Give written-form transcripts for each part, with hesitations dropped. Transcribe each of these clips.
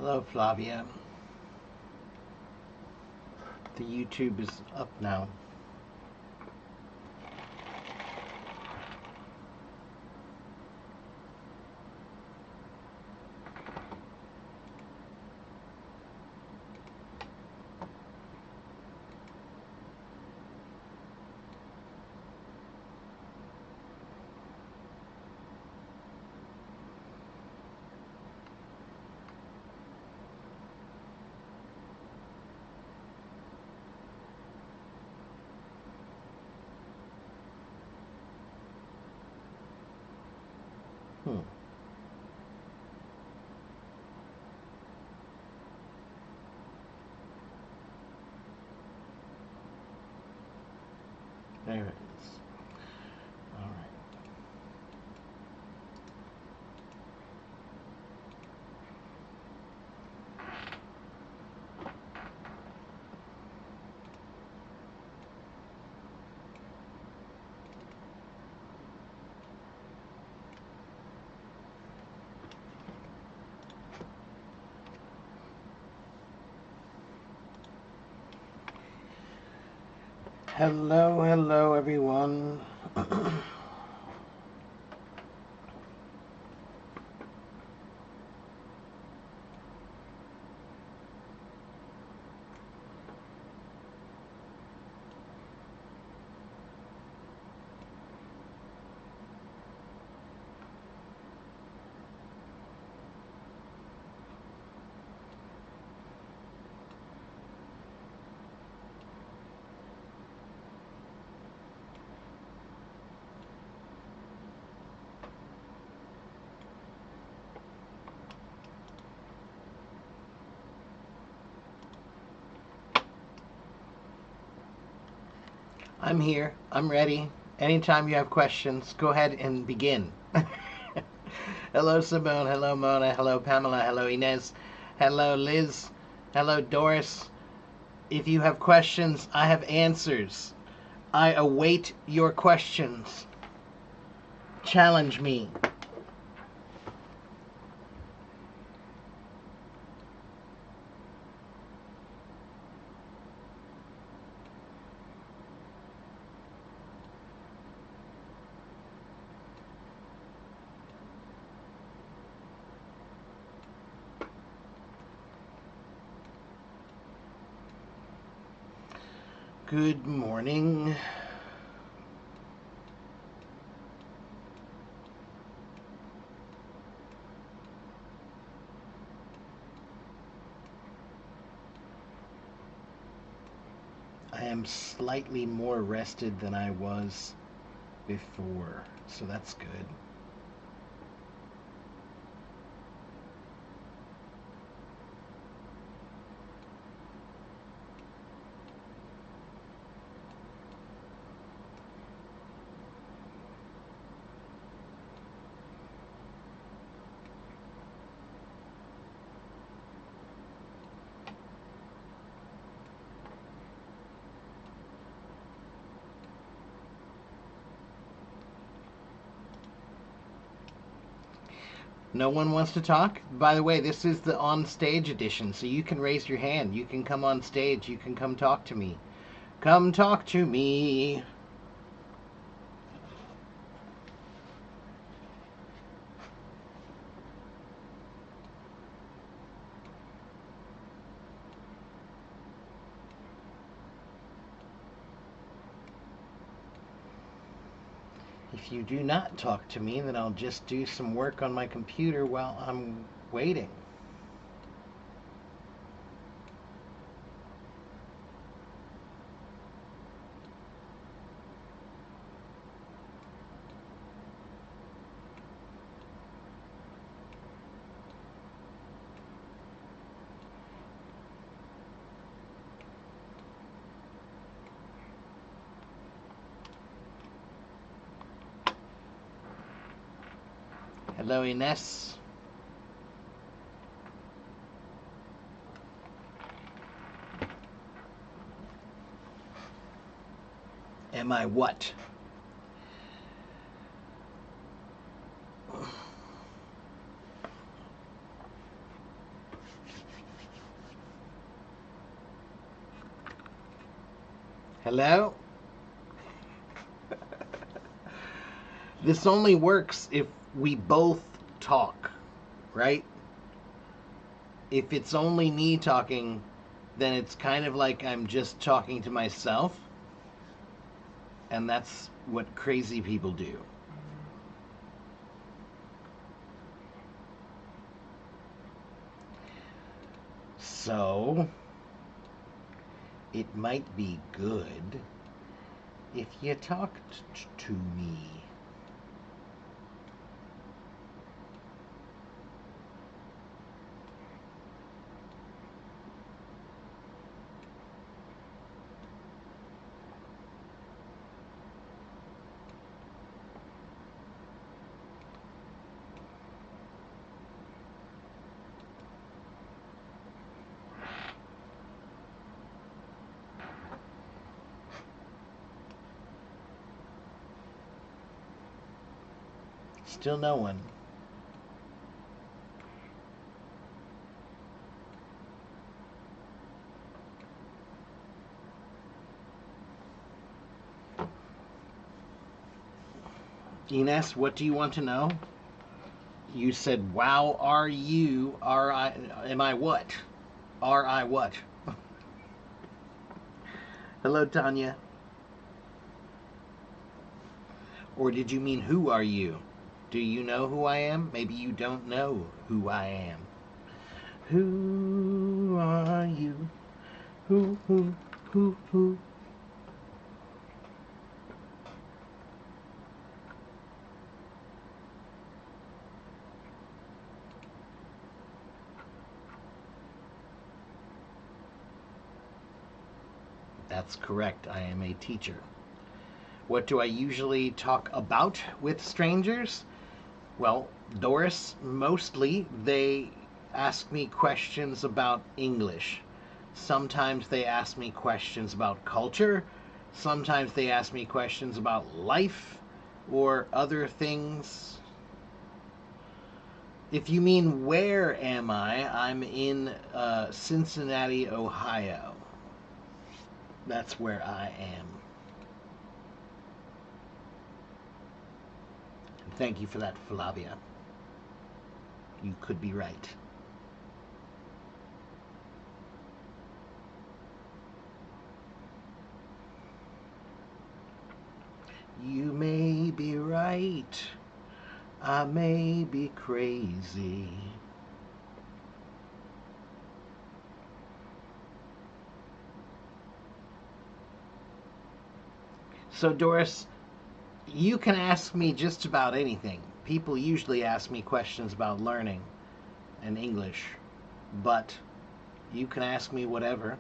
Hello, Flavia. The YouTube is up now. Hmm. There it is. All right. Hello, hello, everyone. I'm here. I'm ready. Anytime you have questions, go ahead and begin. Hello, Simone. Hello, Mona. Hello, Pamela. Hello, Inez. Hello, Liz. Hello, Doris. If you have questions, I have answers. I await your questions. Challenge me. Good morning. I am slightly more rested than I was before, so that's good. No one wants to talk? By the way, this is the on stage edition, so you can raise your hand. You can come on stage. You can come talk to me. Come talk to me. If you do not talk to me, then I'll just do some work on my computer while I'm waiting. Hello, Ines. Am I what? Hello? This only works if we both talk, right? If it's only me talking, then it's kind of like I'm just talking to myself, and that's what crazy people do. So, it might be good if you talked to me. Still no one. Ines, what do you want to know? You said, "Wow, are you? Are I? Am I what? Are I what?" Hello, Tanya. Or did you mean who are you? Do you know who I am? Maybe you don't know who I am. Who are you? Who? That's correct. I am a teacher. What do I usually talk about with strangers? Well, Doris, mostly they ask me questions about English. Sometimes they ask me questions about culture. Sometimes they ask me questions about life or other things. If you mean where am I, I'm in Cincinnati, Ohio. That's where I am. Thank you for that, Flavia. You could be right. You may be right. I may be crazy. So, Doris, you can ask me just about anything. People usually ask me questions about learning and English, but you can ask me whatever.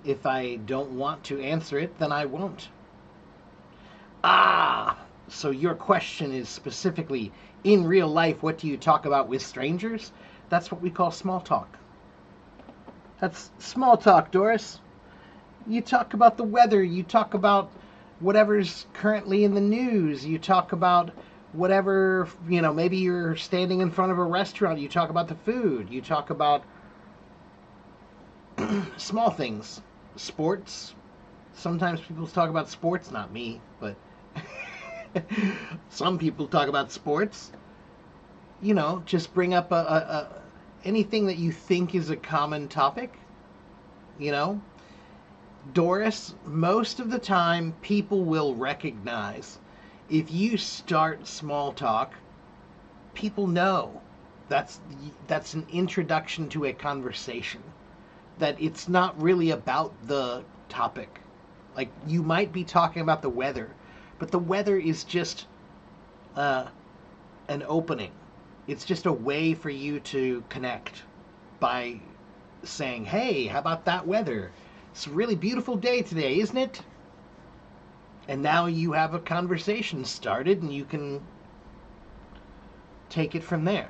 If I don't want to answer it, then I won't. Ah, so your question is specifically in real life, what do you talk about with strangers? That's what we call small talk. That's small talk, Doris. You talk about the weather, you talk about whatever's currently in the news, you talk about whatever, maybe you're standing in front of a restaurant, you talk about the food, you talk about small things, sports. Sometimes people talk about sports, not me, but some people talk about sports. Just bring up anything that you think is a common topic. You know, Doris, most of the time people will recognize if you start small talk, people know that's an introduction to a conversation. That it's not really about the topic. Like you might be talking about the weather, but the weather is just uh, an opening. It's just a way for you to connect by saying, "Hey, how about that weather? It's a really beautiful day today, isn't it?" And now you have a conversation started and you can take it from there.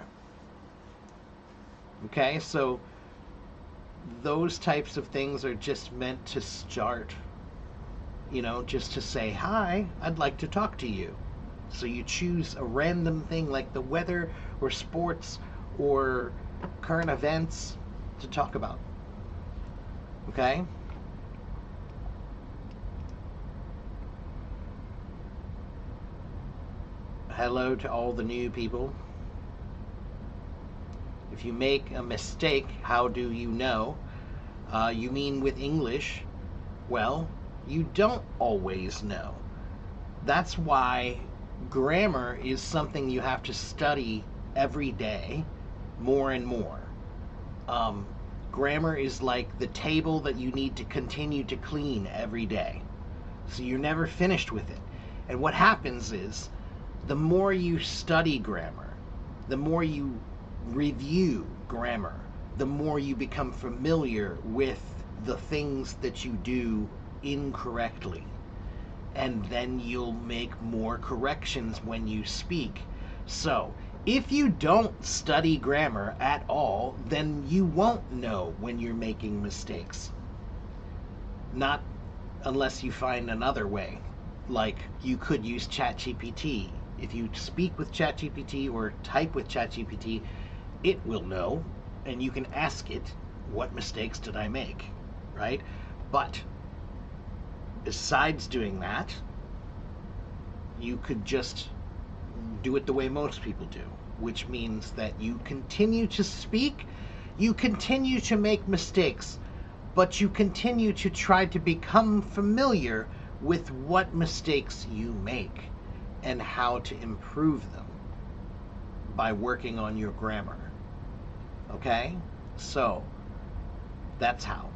Okay, so those types of things are just meant to start, just to say, "Hi, I'd like to talk to you." So you choose a random thing like the weather or sports or current events to talk about. Okay? hello to all the new people. If you make a mistake, how do you know? You mean with English? Well, you don't always know. That's why grammar is something you have to study every day more and more. Grammar is like the table that you need to continue to clean every day. So you're never finished with it. And what happens is, the more you study grammar, the more you review grammar, the more you become familiar with the things that you do incorrectly. And then you'll make more corrections when you speak. So, if you don't study grammar at all, then you won't know when you're making mistakes. Not unless you find another way. Like, you could use ChatGPT. If you speak with ChatGPT or type with ChatGPT, it will know, and you can ask it, what mistakes did I make, right? But besides doing that, you could just do it the way most people do, which means that you continue to speak, you continue to make mistakes, but you continue to try to become familiar with what mistakes you make and how to improve them by working on your grammar. Okay? So, that's how.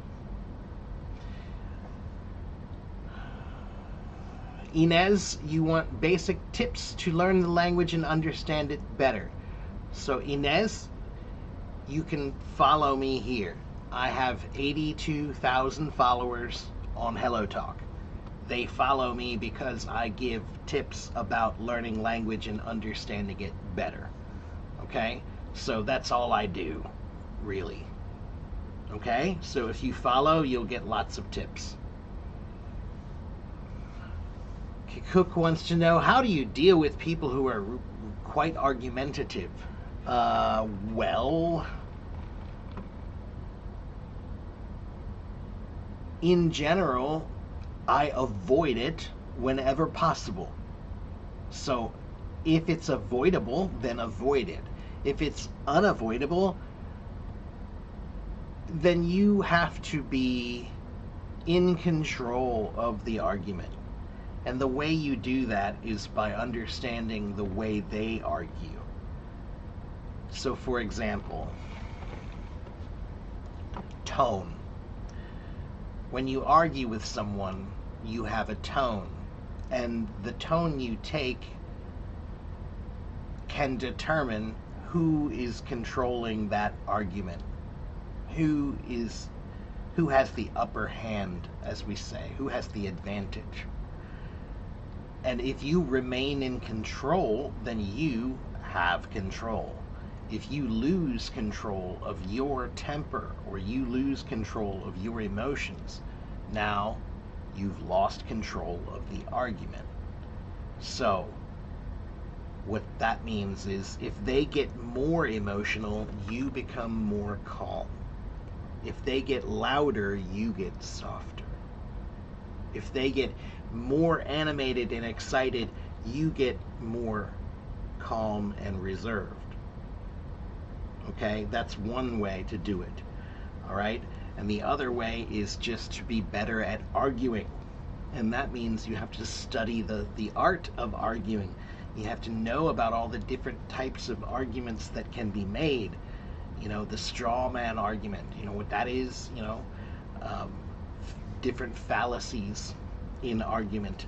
Inez, you want basic tips to learn the language and understand it better. So, Inez, you can follow me here. I have 82,000 followers on HelloTalk. They follow me because I give tips about learning language and understanding it better. Okay? So that's all I do, really. Okay? So if you follow, you'll get lots of tips. Cook wants to know, how do you deal with people who are quite argumentative? Well, in general, I avoid it whenever possible. So if it's avoidable, then avoid it. If it's unavoidable, then you have to be in control of the argument. And the way you do that is by understanding the way they argue. So, for example, tone. When you argue with someone, you have a tone. And the tone you take can determine who is controlling that argument. Who has the upper hand, as we say, who has the advantage. And if you remain in control, then you have control. If you lose control of your temper or you lose control of your emotions, now you've lost control of the argument. So what that means is, if they get more emotional, you become more calm. If they get louder, you get softer. If they get more animated and excited, you get more calm and reserved. Okay, that's one way to do it. All right, and the other way is just to be better at arguing, and that means you have to study the art of arguing. You have to know about all the different types of arguments that can be made. You know, the straw man argument, you know what that is, you know, different fallacies in arguments.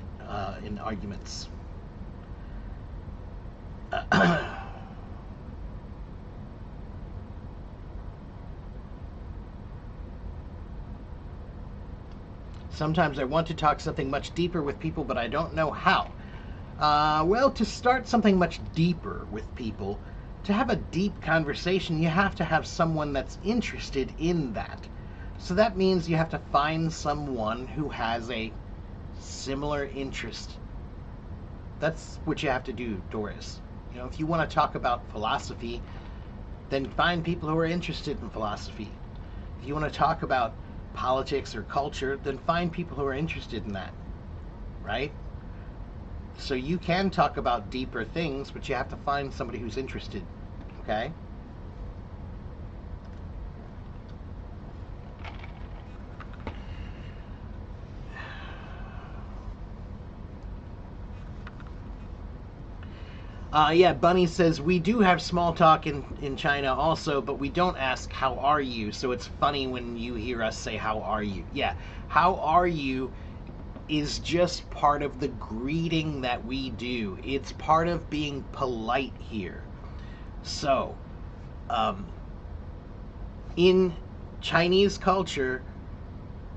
Sometimes I want to talk something much deeper with people, but I don't know how. Well, to start something much deeper with people, to have a deep conversation, you have to have someone that's interested in that. So that means you have to find someone who has a similar interest. That's what you have to do, Doris. You know, if you want to talk about philosophy, then find people who are interested in philosophy. If you want to talk about politics or culture, then find people who are interested in that, right? So you can talk about deeper things, but you have to find somebody who's interested. Okay? Yeah, Bunny says we do have small talk in China also, but we don't ask how are you. So it's funny when you hear us say how are you. Yeah, how are you is just part of the greeting that we do. It's part of being polite here. So, um, in Chinese culture,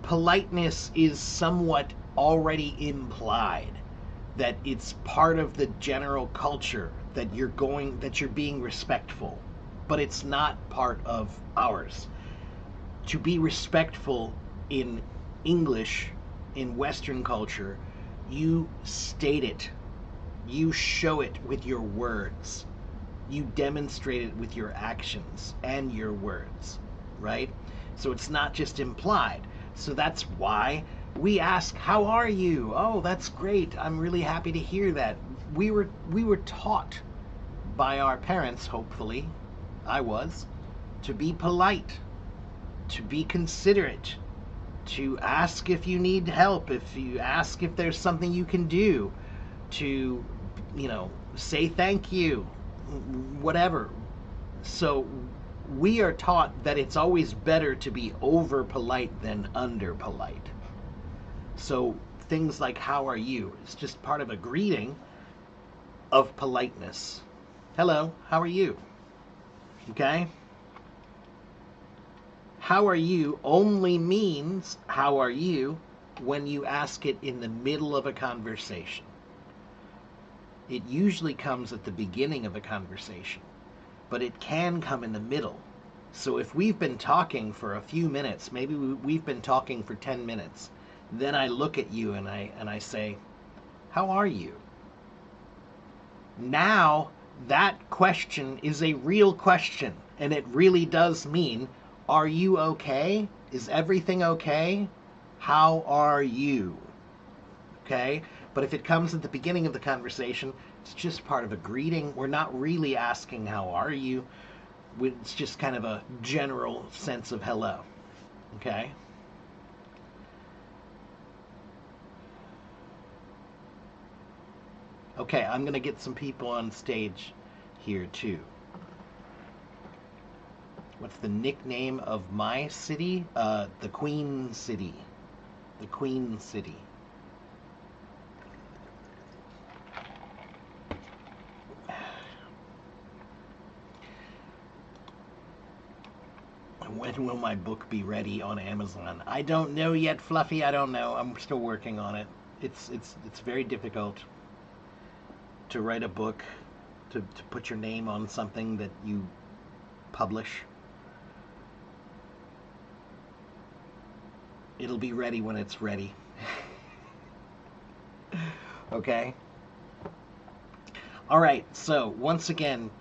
politeness is somewhat already implied, that it's part of the general culture, that you're being respectful, but it's not part of ours. To be respectful in English, in Western culture, you state it, you show it with your words, you demonstrate it with your actions and your words, right? So it's not just implied. So that's why we ask, "How are you?" "Oh, that's great. I'm really happy to hear that." We were taught by our parents, hopefully, I was, to be polite, to be considerate, to ask if you need help, if you ask if there's something you can do, to, say thank you, whatever. So we are taught that it's always better to be over polite than under polite. So things like how are you? It's just part of a greeting of politeness. Hello, how are you? Okay? How are you only means how are you when you ask it in the middle of a conversation. It usually comes at the beginning of a conversation, but it can come in the middle. So if we've been talking for a few minutes, maybe we've been talking for 10 minutes, then I look at you and I say, "How are you?" Now that question is a real question, and it really does mean, are you okay? Is everything okay? How are you? Okay? But if it comes at the beginning of the conversation, it's just part of a greeting. We're not really asking, how are you? It's just kind of a general sense of hello. Okay? Okay, I'm going to get some people on stage here too. What's the nickname of my city? The Queen City. The Queen City. When will my book be ready on Amazon? I don't know yet, Fluffy. I don't know. I'm still working on it. It's very difficult to write a book, to put your name on something that you publish. It'll be ready when it's ready. Okay? All right, so once again,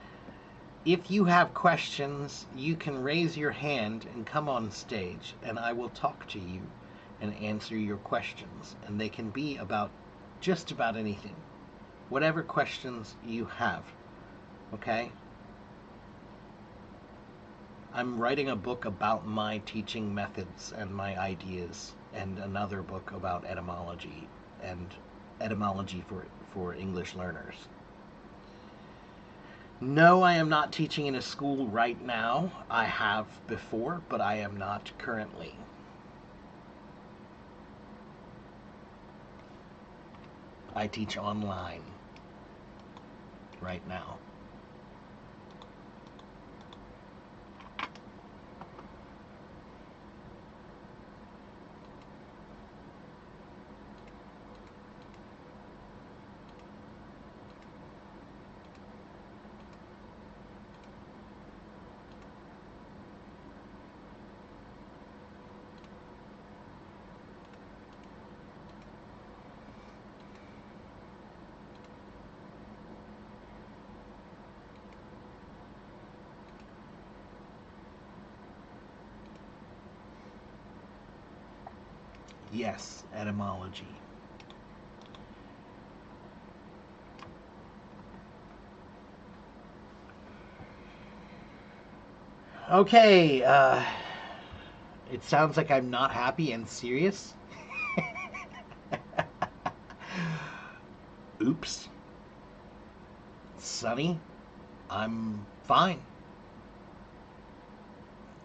if you have questions, you can raise your hand and come on stage, and I will talk to you and answer your questions. And they can be about just about anything, whatever questions you have. Okay? I'm writing a book about my teaching methods and my ideas, and another book about etymology and etymology for English learners. No, I am not teaching in a school right now. I have before, but I am not currently. I teach online right now. Yes, etymology. Okay, it sounds like I'm not happy and serious. Oops. Sonny, I'm fine.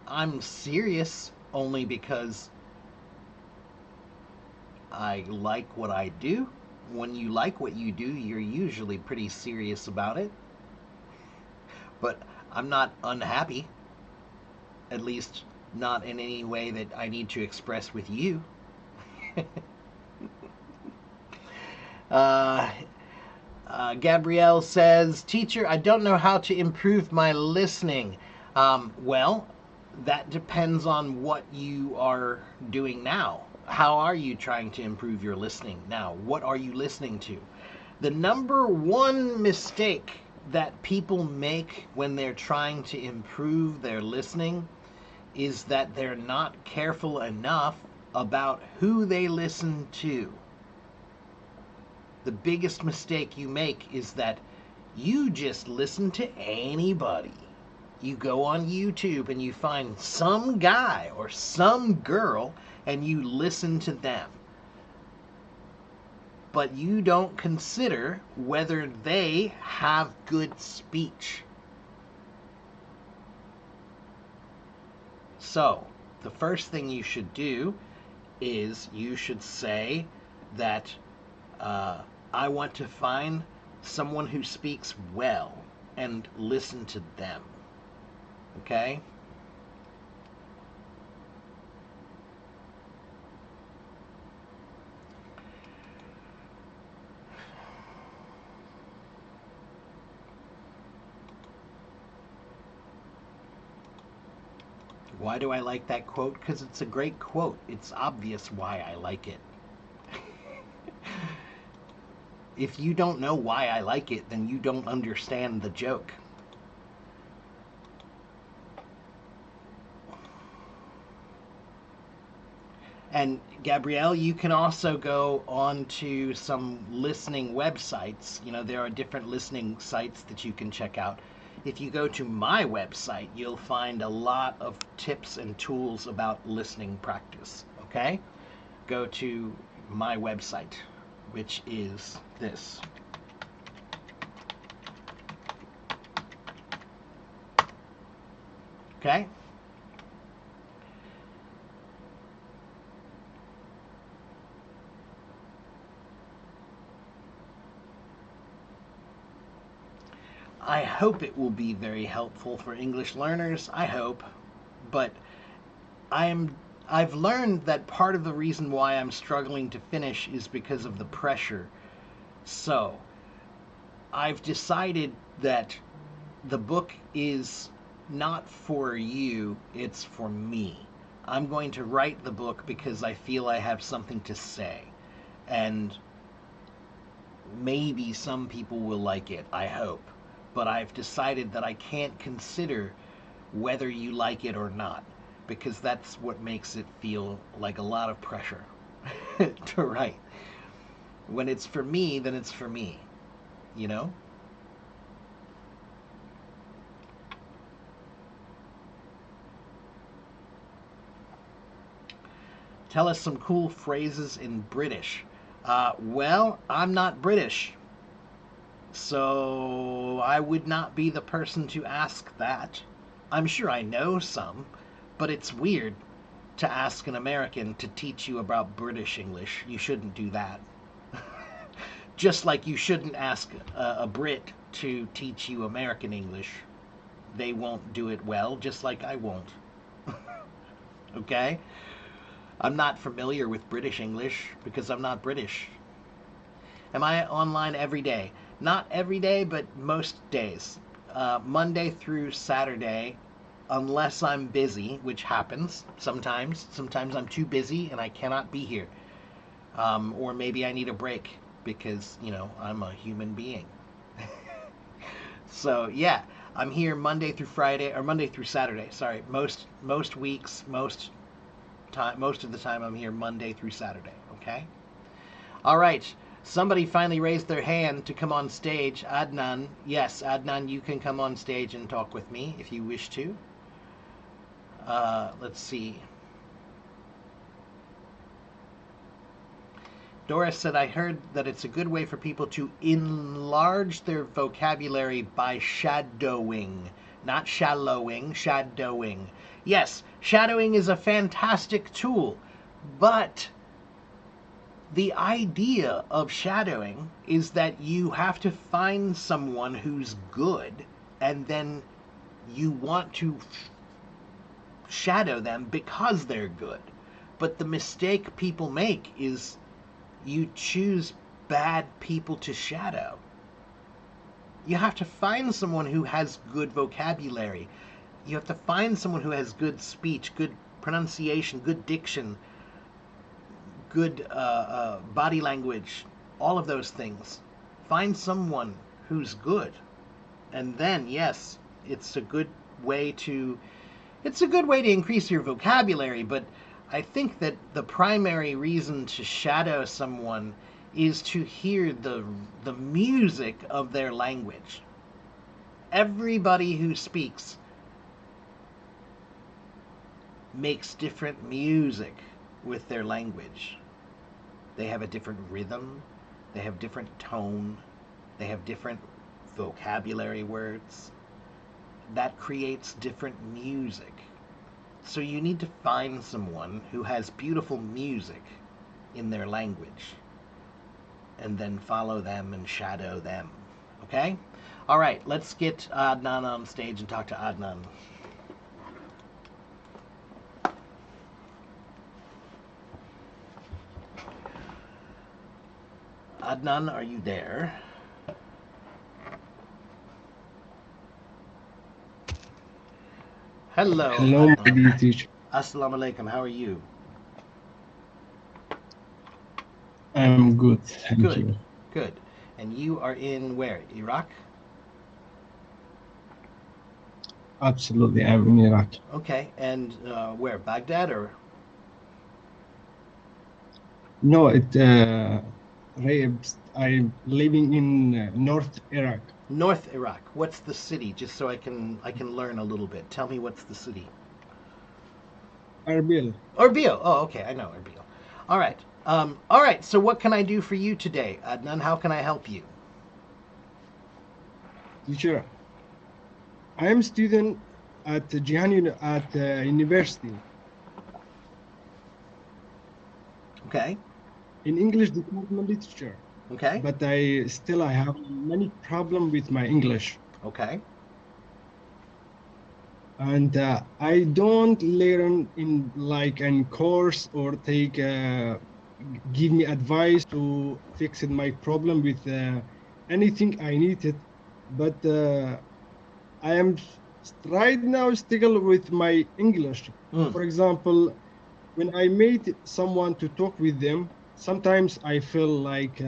I'm serious only because I like what I do. When you like what you do, you're usually pretty serious about it. But I'm not unhappy, at least not in any way that I need to express with you. uh, Gabrielle says, Teacher, I don't know how to improve my listening. Well, that depends on what you are doing now. How are you trying to improve your listening now? What are you listening to? The number one mistake that people make when they're trying to improve their listening is that they're not careful enough about who they listen to. The biggest mistake you make is that you just listen to anybody. You go on YouTube and you find some guy or some girl and you listen to them. But you don't consider whether they have good speech. So, the first thing you should do is you should say that I want to find someone who speaks well and listen to them. Okay? Why do I like that quote? Because it's a great quote. It's obvious why I like it. If you don't know why I like it, then you don't understand the joke. And Gabrielle, you can also go on to some listening websites. You know, there are different listening sites that you can check out. If you go to my website, you'll find a lot of tips and tools about listening practice. Okay? Go to my website, which is this. Okay? I hope it will be very helpful for English learners. I hope. But I've learned that part of the reason why I'm struggling to finish is because of the pressure. So, I've decided that the book is not for you, it's for me. I'm going to write the book because I feel I have something to say. And maybe some people will like it, I hope. But I've decided that I can't consider whether you like it or not, because that's what makes it feel like a lot of pressure to write. When it's for me, then it's for me, you know? Tell us some cool phrases in British. Well, I'm not British, so I would not be the person to ask that. I'm sure I know some, but it's weird to ask an American to teach you about British English. You shouldn't do that. Just like you shouldn't ask a Brit to teach you American English. They won't do it well, just like I won't. Okay? I'm not familiar with British English because I'm not British. Am I online every day? Not every day, but most days. Monday through Saturday, unless I'm busy, which happens sometimes. Sometimes I'm too busy and I cannot be here. Or maybe I need a break because, you know, I'm a human being. So, yeah, I'm here Monday through Friday, or Monday through Saturday. Sorry, most weeks, most of the time I'm here Monday through Saturday, okay? All right. Somebody finally raised their hand to come on stage. Adnan. Yes, Adnan, you can come on stage and talk with me if you wish to. Let's see. Doris said, I heard that it's a good way for people to enlarge their vocabulary by shadowing. Not shallowing, shadowing. Yes, shadowing is a fantastic tool, but the idea of shadowing is that you have to find someone who's good and then you want to shadow them because they're good. But the mistake people make is you choose bad people to shadow. You have to find someone who has good vocabulary. You have to find someone who has good speech, good pronunciation, good diction, good body language, all of those things. Find someone who's good. And then, yes, it's a good way to increase your vocabulary, but I think that the primary reason to shadow someone is to hear the music of their language. Everybody who speaks makes different music with their language. They have a different rhythm, they have different tone, they have different vocabulary words. That creates different music. So you need to find someone who has beautiful music in their language and then follow them and shadow them. Okay? All right, let's get Adnan on stage and talk to Adnan. Adnan, are you there? Hello, Hello, my Adnan. dear teacher. Assalamu alaikum. How are you? I'm good, thank Good, you. good. And you are in where? Iraq? Absolutely, I'm in Iraq. Okay. And where? Baghdad or? No, I'm living in North Iraq. North Iraq. What's the city? Just so I can learn a little bit. Tell me what's the city. Erbil. Erbil. Oh, okay. I know Erbil. All right. All right. So what can I do for you today, Adnan? How can I help you? Teacher, I am student at university Okay. in English department literature, Okay. but I have many problem with my English, Okay. and I don't learn in like an course or take give me advice to fix my problem with anything I needed, but I am right now still with my English. Mm. For example, when I meet someone to talk with them, sometimes I feel like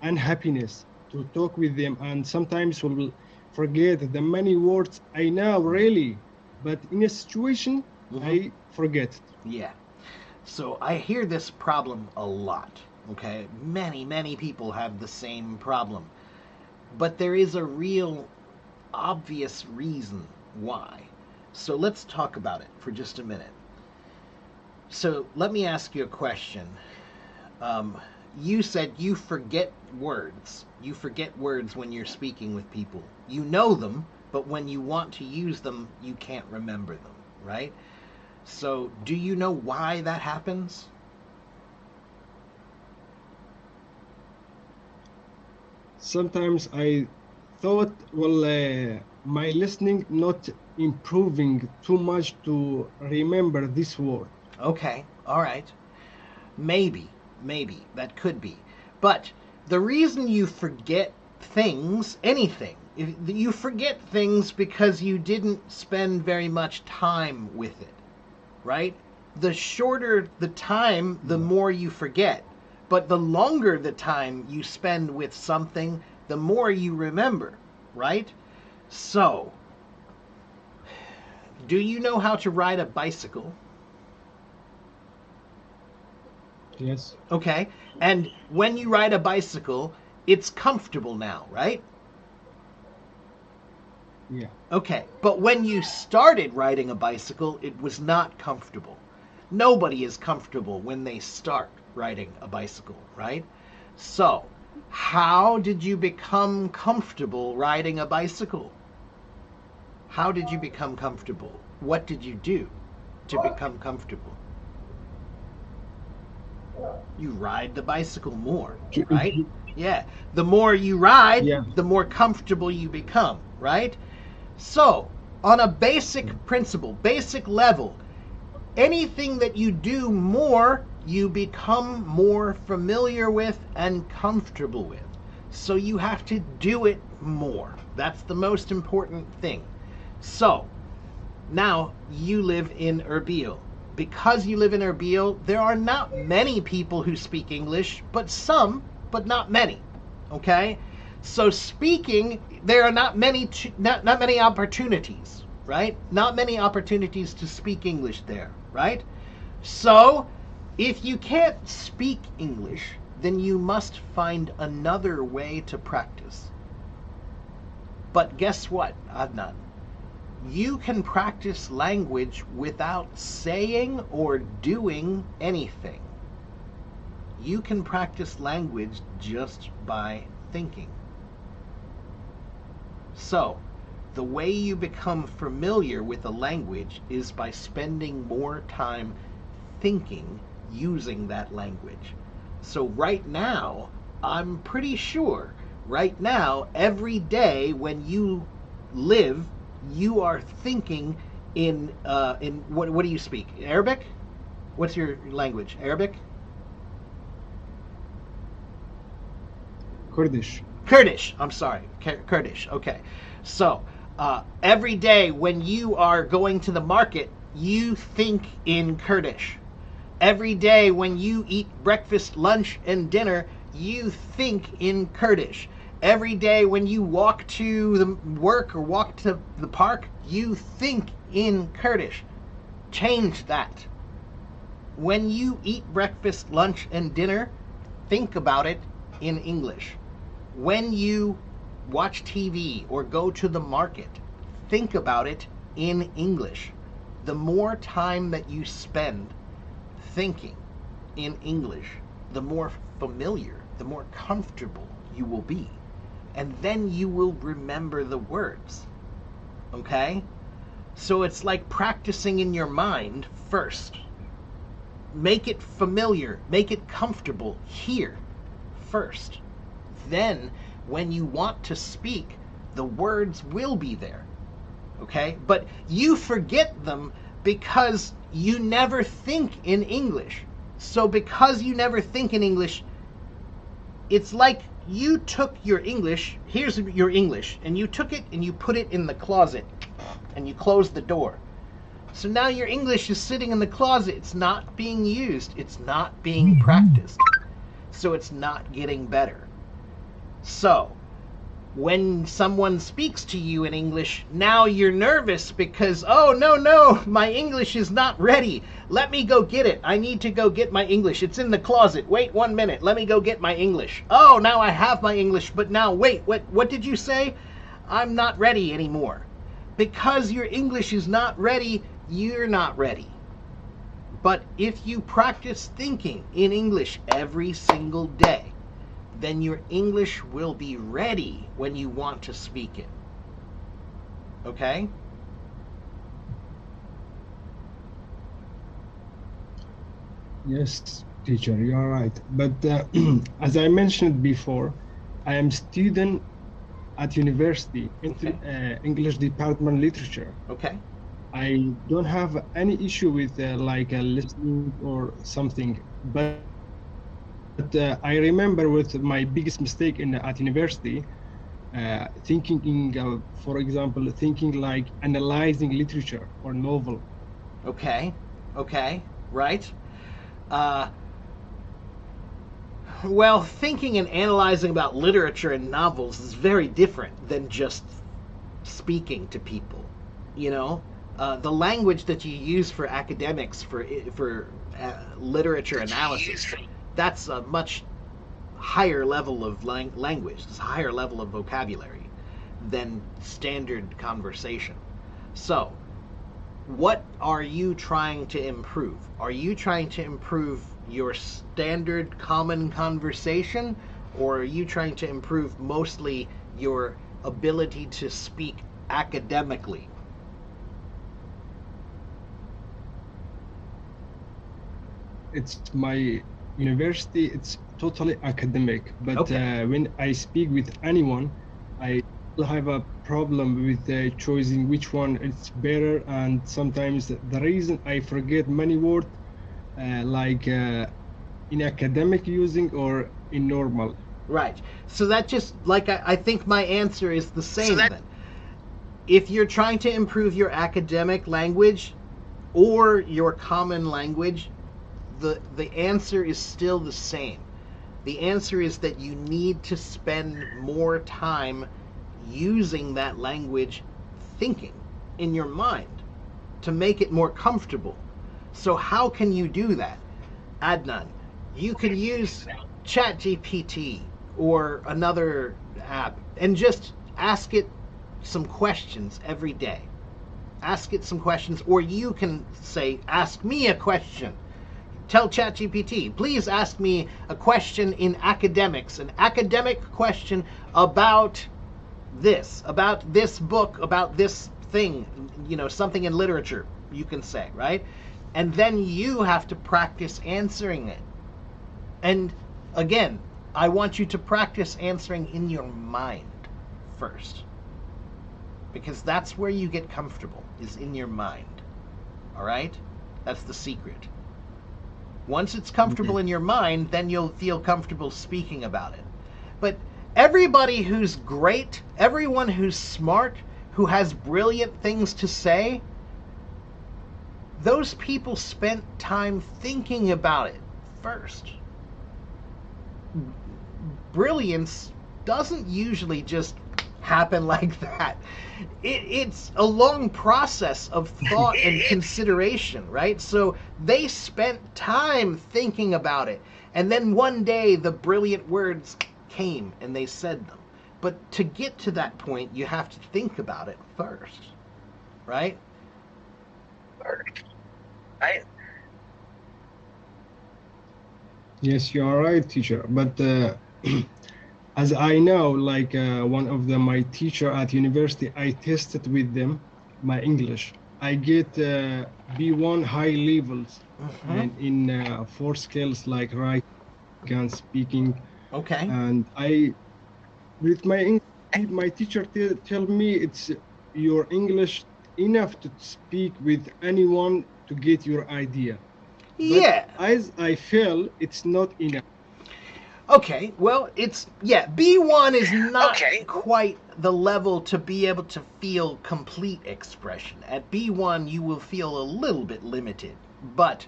unhappiness to talk with them, and sometimes will forget the many words I know really, but in a situation I forget. Yeah. So I hear this problem a lot. Okay. Many people have the same problem. But there is a real obvious reason why. So let's talk about it for just a minute. So let me ask you a question. You said you forget words. You forget words when you're speaking with people. You know them, but when you want to use them, you can't remember them, right? So do you know why that happens? Sometimes I thought, well, my listening not improving too much to remember this word. Okay, all right. Maybe that could be. But the reason you forget things, anything, you forget things because you didn't spend very much time with it, right? The shorter the time, the more you forget. But the longer the time you spend with something, the more you remember, right? So, do you know how to ride a bicycle? Yes. Okay. And when you ride a bicycle, it's comfortable now, right? Yeah. Okay, but when you started riding a bicycle, it was not comfortable. Nobody is comfortable when they start riding a bicycle, right? So, how did you become comfortable riding a bicycle? How did you become comfortable? What did you do to become comfortable? You ride the bicycle more, right? Yeah. The more you ride, Yeah. the more comfortable you become, right? So, on a basic principle, basic level, anything that you do more, you become more familiar with and comfortable with. So you have to do it more. That's the most important thing. So, now you live in Erbil. Because you live in Erbil, there are not many people who speak English, but some, but not many. Okay? So speaking, there are not many not many opportunities, right? Not many opportunities to speak English there, right? So, if you can't speak English, then you must find another way to practice. But guess what, Adnan? You can practice language without saying or doing anything. You can practice language just by thinking. So, the way you become familiar with a language is by spending more time thinking using that language. So, right now, I'm pretty sure, right now, every day when you live, you are thinking in what do you speak? Arabic? What's your language? Arabic? Kurdish. Kurdish. I'm sorry, Kurdish. Okay, so every day when you are going to the market, you think in Kurdish. Every day when you eat breakfast, lunch, and dinner, you think in Kurdish. Every day when you walk to the work or walk to the park, you think in Kurdish. Change that. When you eat breakfast, lunch, and dinner, think about it in English. When you watch TV or go to the market, think about it in English. The more time that you spend thinking in English, the more familiar, the more comfortable you will be. And then you will remember the words. Okay? So it's like practicing in your mind first. Make it familiar, make it comfortable here first. Then, when you want to speak, the words will be there. Okay? But you forget them because you never think in English. So, because you never think in English, it's like you took your English, here's your English, and you took it and you put it in the closet and you closed the door. So now your English is sitting in the closet. It's not being used. It's not being practiced. So it's not getting better. So, when someone speaks to you in English, now you're nervous because, oh, no, my English is not ready. Let me go get it. I need to go get my English. It's in the closet. Wait 1 minute. Let me go get my English. Oh, now I have my English, but now wait, what did you say? I'm not ready anymore. Because your English is not ready, you're not ready. But if you practice thinking in English every single day, then your English will be ready when you want to speak it. Okay? Yes, teacher, you are right. But as I mentioned before, I am student at university in English department literature. Okay. I don't have any issue with like listening or something, but I remember with my biggest mistake at university, thinking in, for example, thinking like analyzing literature or novel. Okay. Right. Well, thinking and analyzing about literature and novels is very different than just speaking to people. You know, the language that you use for academics for literature analysis, that's a much higher level of language. It's a higher level of vocabulary than standard conversation. So, what are you trying to improve? Are you trying to improve your standard common conversation, or are you trying to improve mostly your ability to speak academically? It's my university, it's totally academic, but Okay. when I speak with anyone, I have a problem with choosing which one is better, and sometimes the reason I forget many words, like in academic using or in normal. Right. So that just, like, I think my answer is the So same that then. If you're trying to improve your academic language or your common language, the answer is still the same. The answer is that you need to spend more time using that language, thinking in your mind to make it more comfortable. So how can you do that? Adnan, you can use ChatGPT or another app and just ask it some questions every day. Ask it some questions, or you can say, ask me a question. Tell ChatGPT, please ask me a question in academics, an academic question about this book, about this thing, something in literature, you can say, right? And then you have to practice answering it. And again, I want you to practice answering in your mind first. Because that's where you get comfortable, is in your mind. All right? That's the secret. Once it's comfortable in your mind, then you'll feel comfortable speaking about it. But everybody who's great, everyone who's smart, who has brilliant things to say, those people spent time thinking about it first. Brilliance doesn't usually just happen like that. It's a long process of thought and consideration, right? So they spent time thinking about it. And then one day the brilliant words came and they said them. But to get to that point, you have to think about it first, right? I Yes, you are right, teacher. But as I know, like one of my teacher at university, I tested with them my English. I get B1 high levels Mm-hmm. and in four skills like writing and speaking. Okay. And I, with my English, my teacher tell me it's your English enough to speak with anyone to get your idea. But Yeah. as I feel, it's not enough. Okay, well, B1 is not Okay. quite the level to be able to feel complete expression. At B1, you will feel a little bit limited, but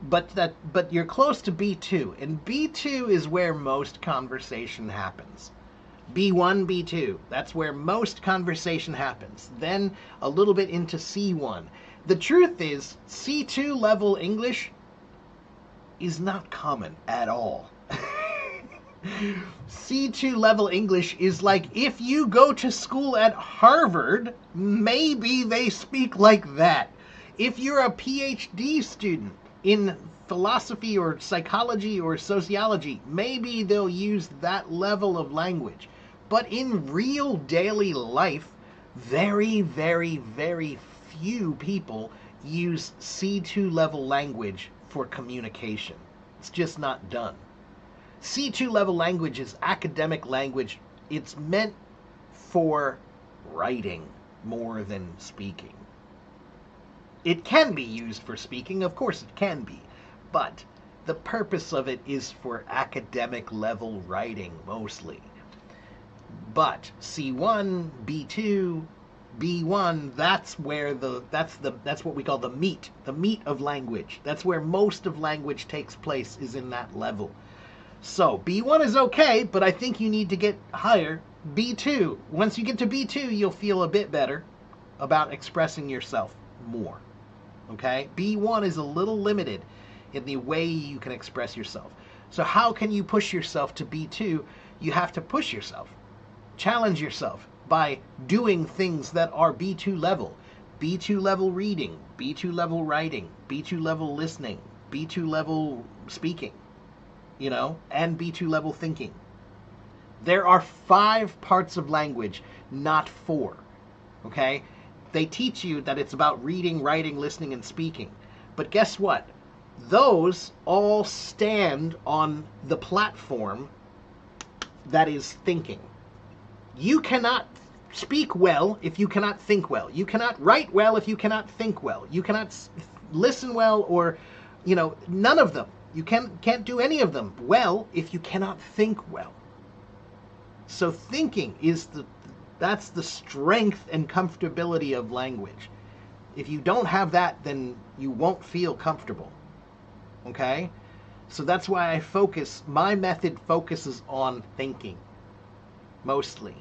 but you're close to B2, and B2 is where most conversation happens. B1, B2, that's where most conversation happens. Then a little bit into C1. The truth is, C2 level English is not common at all. C2 level English is like if you go to school at Harvard, maybe they speak like that. If you're a PhD student in philosophy or psychology or sociology, maybe they'll use that level of language. But in real daily life, very, very, very few people use C2 level language for communication. It's just not done. C2 level language is academic language. It's meant for writing more than speaking. It can be used for speaking, of course it can be, but the purpose of it is for academic level writing mostly. But C1, B2, B1, that's where that's what we call the meat of language. That's where most of language takes place, is in that level. So B1 is okay, but I think you need to get higher. B2, once you get to B2, you'll feel a bit better about expressing yourself more. Okay? B1 is a little limited in the way you can express yourself. So how can you push yourself to B2? You have to push yourself. Challenge yourself. by doing things that are B2 level. B2 level reading, B2 level writing, B2 level listening, B2 level speaking, and B2 level thinking. There are 5 parts of language, not 4. Okay? They teach you that it's about reading, writing, listening, and speaking. But guess what? Those all stand on the platform that is thinking. You cannot speak well if you cannot think well. You cannot write well if you cannot think well. You cannot listen well, or, none of them. You can't do any of them well if you cannot think well. So thinking that's the strength and comfortability of language. If you don't have that, then you won't feel comfortable. Okay? So that's why my method focuses on thinking, mostly.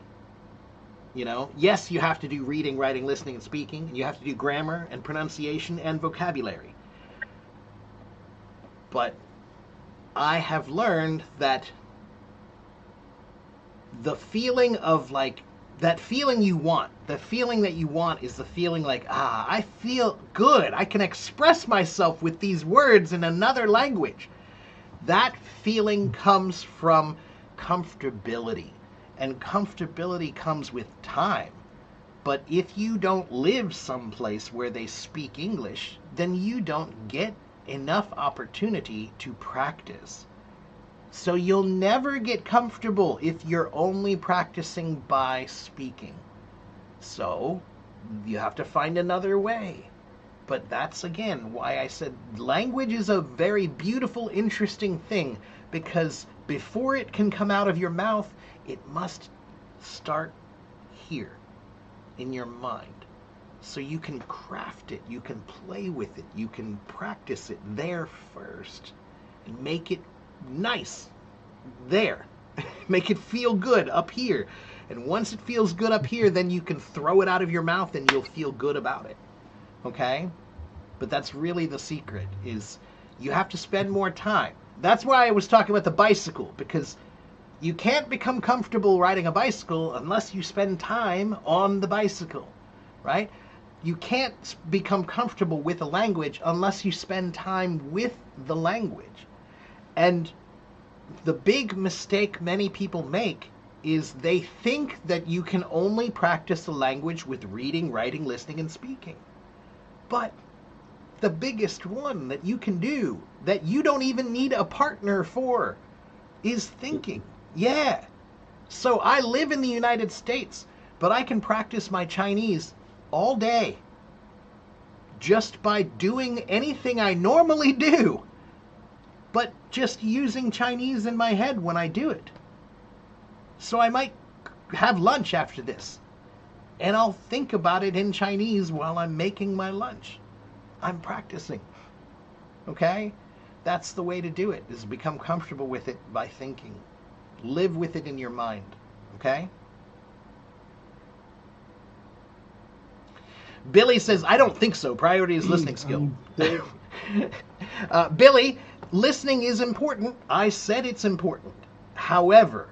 Yes, you have to do reading, writing, listening, and speaking, and you have to do grammar and pronunciation and vocabulary. But I have learned that the feeling of that feeling you want, the feeling that you want is the feeling I feel good. I can express myself with these words in another language. That feeling comes from comfortability. And comfortability comes with time. But if you don't live someplace where they speak English, then you don't get enough opportunity to practice. So you'll never get comfortable if you're only practicing by speaking. So you have to find another way. But that's, again, why I said language is a very beautiful, interesting thing, because before it can come out of your mouth, it must start here in your mind. So you can craft it, you can play with it, you can practice it there first and make it nice there. Make it feel good up here. And once it feels good up here, then you can throw it out of your mouth and you'll feel good about it. Okay? But that's really the secret, is you have to spend more time. That's why I was talking about the bicycle, because you can't become comfortable riding a bicycle unless you spend time on the bicycle, right? You can't become comfortable with a language unless you spend time with the language. And the big mistake many people make is they think that you can only practice a language with reading, writing, listening, and speaking. But the biggest one that you can do, that you don't even need a partner for, is thinking. Yeah. So I live in the United States, but I can practice my Chinese all day just by doing anything I normally do, but just using Chinese in my head when I do it. So I might have lunch after this, and I'll think about it in Chinese while I'm making my lunch. I'm practicing. Okay? That's the way to do it, is become comfortable with it by thinking. Live with it in your mind. Okay? Billy says, I don't think so. Priority is listening skill. Billy, listening is important. I said it's important. However,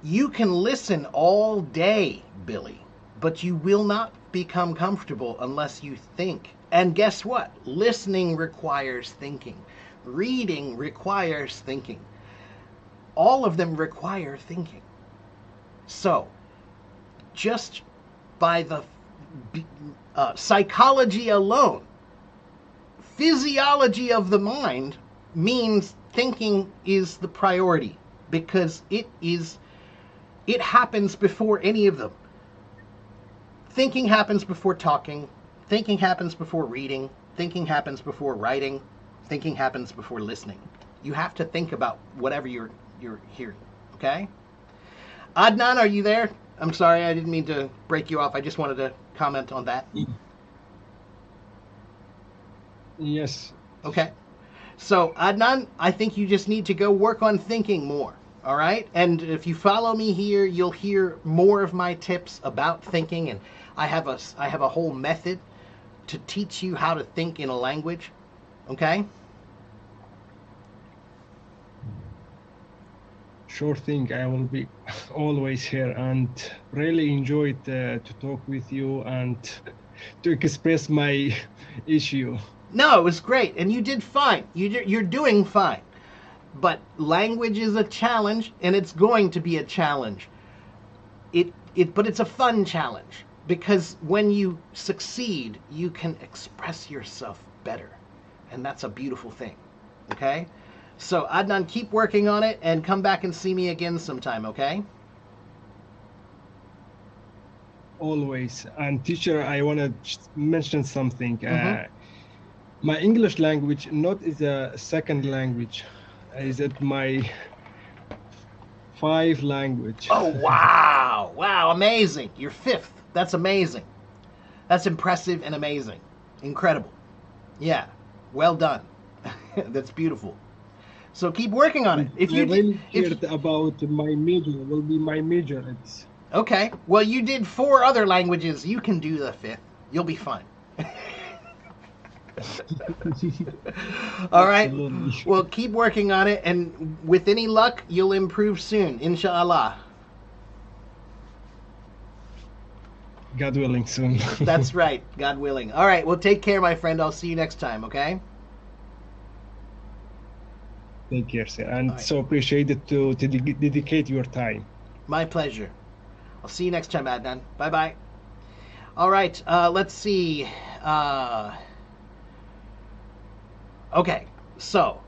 you can listen all day, Billy, but you will not become comfortable unless you think. And guess what? Listening requires thinking. Reading requires thinking. All of them require thinking. So, just by the psychology alone, physiology of the mind means thinking is the priority, because it happens before any of them. Thinking happens before talking. Thinking happens before reading. Thinking happens before writing. Thinking happens before listening. You have to think about whatever you're hearing. Okay? Adnan, are you there? I'm sorry, I didn't mean to break you off. I just wanted to comment on that. Yes. Okay. So, Adnan, I think you just need to go work on thinking more. All right? And if you follow me here, you'll hear more of my tips about thinking, and I have a whole method to teach you how to think in a language. Okay? Sure thing. I will be always here and really enjoyed to talk with you and to express my issue. No, it was great, and you did fine. You're doing fine. But language is a challenge, and it's going to be a challenge. But it's a fun challenge because when you succeed, you can express yourself better, and that's a beautiful thing. Okay, so Adnan, keep working on it, and come back and see me again sometime. Okay. Always. And teacher, I want to mention something. Mm-hmm. My English language not is a second language. Is it my five language? Oh, wow. Wow, amazing. You're fifth. That's amazing. That's impressive and amazing. Incredible. Yeah, well done. That's beautiful. So keep working on it. If you really cared about my major, will be my major. It's okay. Well, you did 4 other languages. You can do the 5th. You'll be fine. All right. Absolutely. Well, keep working on it, and with any luck, you'll improve soon, inshallah. God willing, soon. That's right. God willing. All right. Well, take care, my friend. I'll see you next time, okay? Take care, sir. And right. so appreciated to dedicate your time. My pleasure. I'll see you next time, Adnan. Bye-bye. All right. Let's see. Okay, so,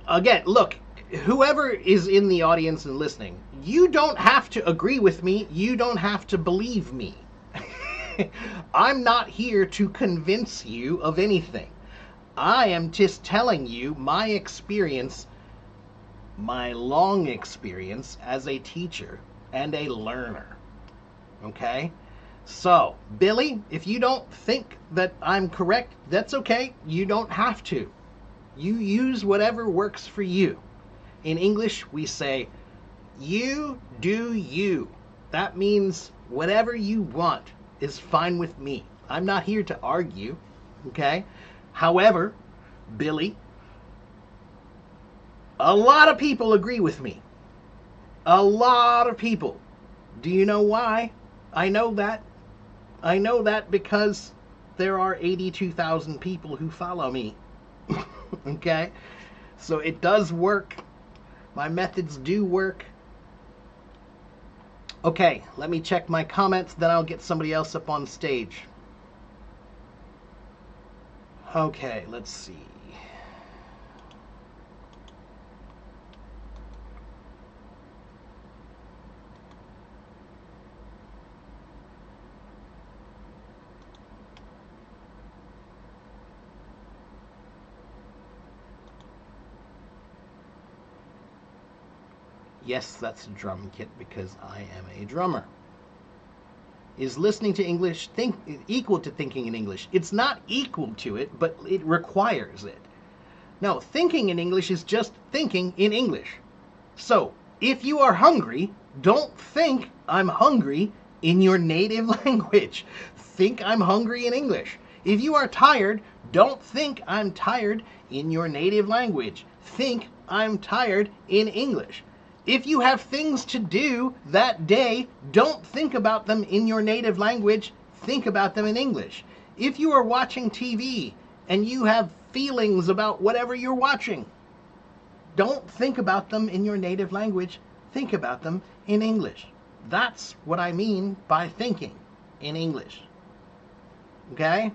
again, look, whoever is in the audience and listening, you don't have to agree with me. You don't have to believe me. I'm not here to convince you of anything. I am just telling you my experience, my long experience as a teacher and a learner. Okay? So, Billy, if you don't think that I'm correct, that's okay. You don't have to. You use whatever works for you. In English, we say, you do you. That means whatever you want is fine with me. I'm not here to argue, okay? However, Billy, a lot of people agree with me. A lot of people. Do you know why? I know that. I know that because there are 82,000 people who follow me. Okay? So it does work. My methods do work. Okay, let me check my comments, then I'll get somebody else up on stage. Okay, let's see. Yes, that's a drum kit because I am a drummer. Is listening to English equal to thinking in English? It's not equal to it, but it requires it. No, thinking in English is just thinking in English. So, if you are hungry, don't think I'm hungry in your native language. Think I'm hungry in English. If you are tired, don't think I'm tired in your native language. Think I'm tired in English. If you have things to do that day, don't think about them in your native language. Think about them in English. If you are watching TV and you have feelings about whatever you're watching, don't think about them in your native language. Think about them in English. That's what I mean by thinking in English. Okay?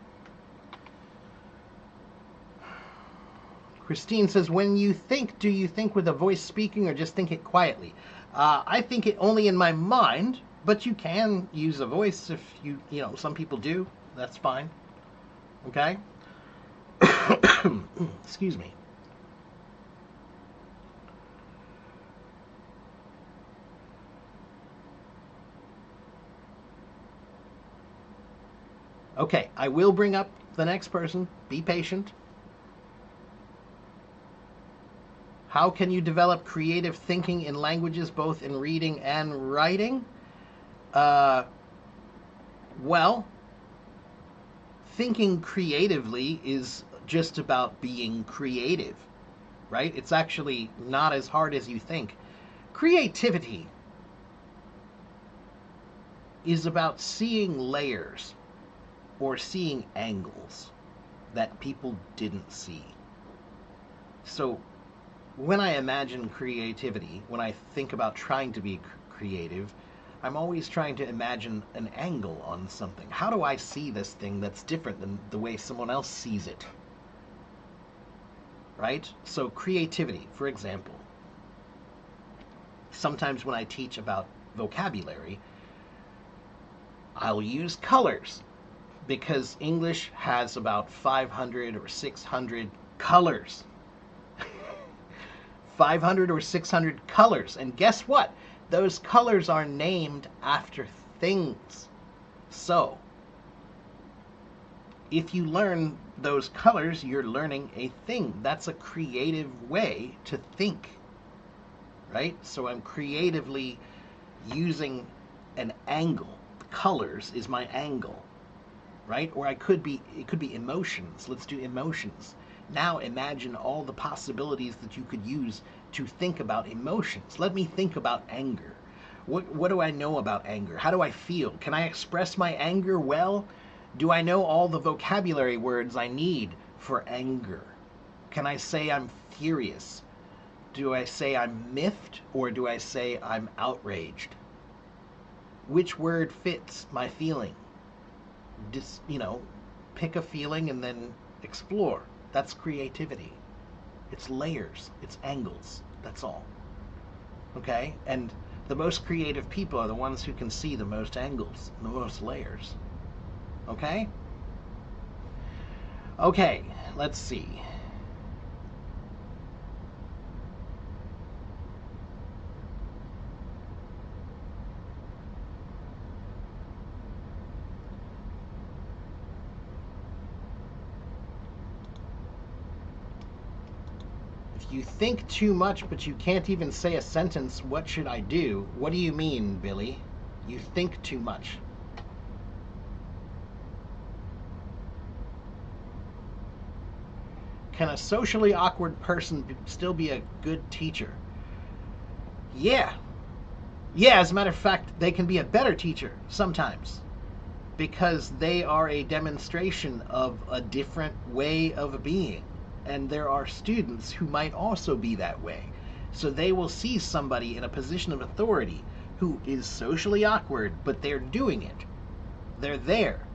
Christine says, when you think, do you think with a voice speaking or just think it quietly? I think it only in my mind, but you can use a voice if you know, some people do. That's fine. Okay? Excuse me. Okay, I will bring up the next person. Be patient. How can you develop creative thinking in languages, both in reading and writing? Well, thinking creatively is just about being creative, right? It's actually not as hard as you think. Creativity is about seeing layers or seeing angles that people didn't see. So when I imagine creativity, when I think about trying to be creative, I'm always trying to imagine an angle on something. How do I see this thing that's different than the way someone else sees it? Right? So creativity, for example. Sometimes when I teach about vocabulary, I'll use colors because English has about 500 or 600 colors. 500 or 600 colors. And guess what? Those colors are named after things. So, if you learn those colors, you're learning a thing. That's a creative way to think, right? So I'm creatively using an angle. The colors is my angle, right? Or it could be emotions. Let's do emotions. Now imagine all the possibilities that you could use to think about emotions. Let me think about anger. What do I know about anger? How do I feel? Can I express my anger well? Do I know all the vocabulary words I need for anger? Can I say I'm furious? Do I say I'm miffed or do I say I'm outraged? Which word fits my feeling? Just, pick a feeling and then explore. That's creativity. It's layers. It's angles. That's all. Okay? And the most creative people are the ones who can see the most angles, the most layers. Okay? Okay, let's see. You think too much, but you can't even say a sentence. What should I do? What do you mean, Billy? You think too much. Can a socially awkward person still be a good teacher? Yeah. Yeah, as a matter of fact, they can be a better teacher sometimes because they are a demonstration of a different way of being. And there are students who might also be that way. So they will see somebody in a position of authority who is socially awkward, but they're doing it. They're there.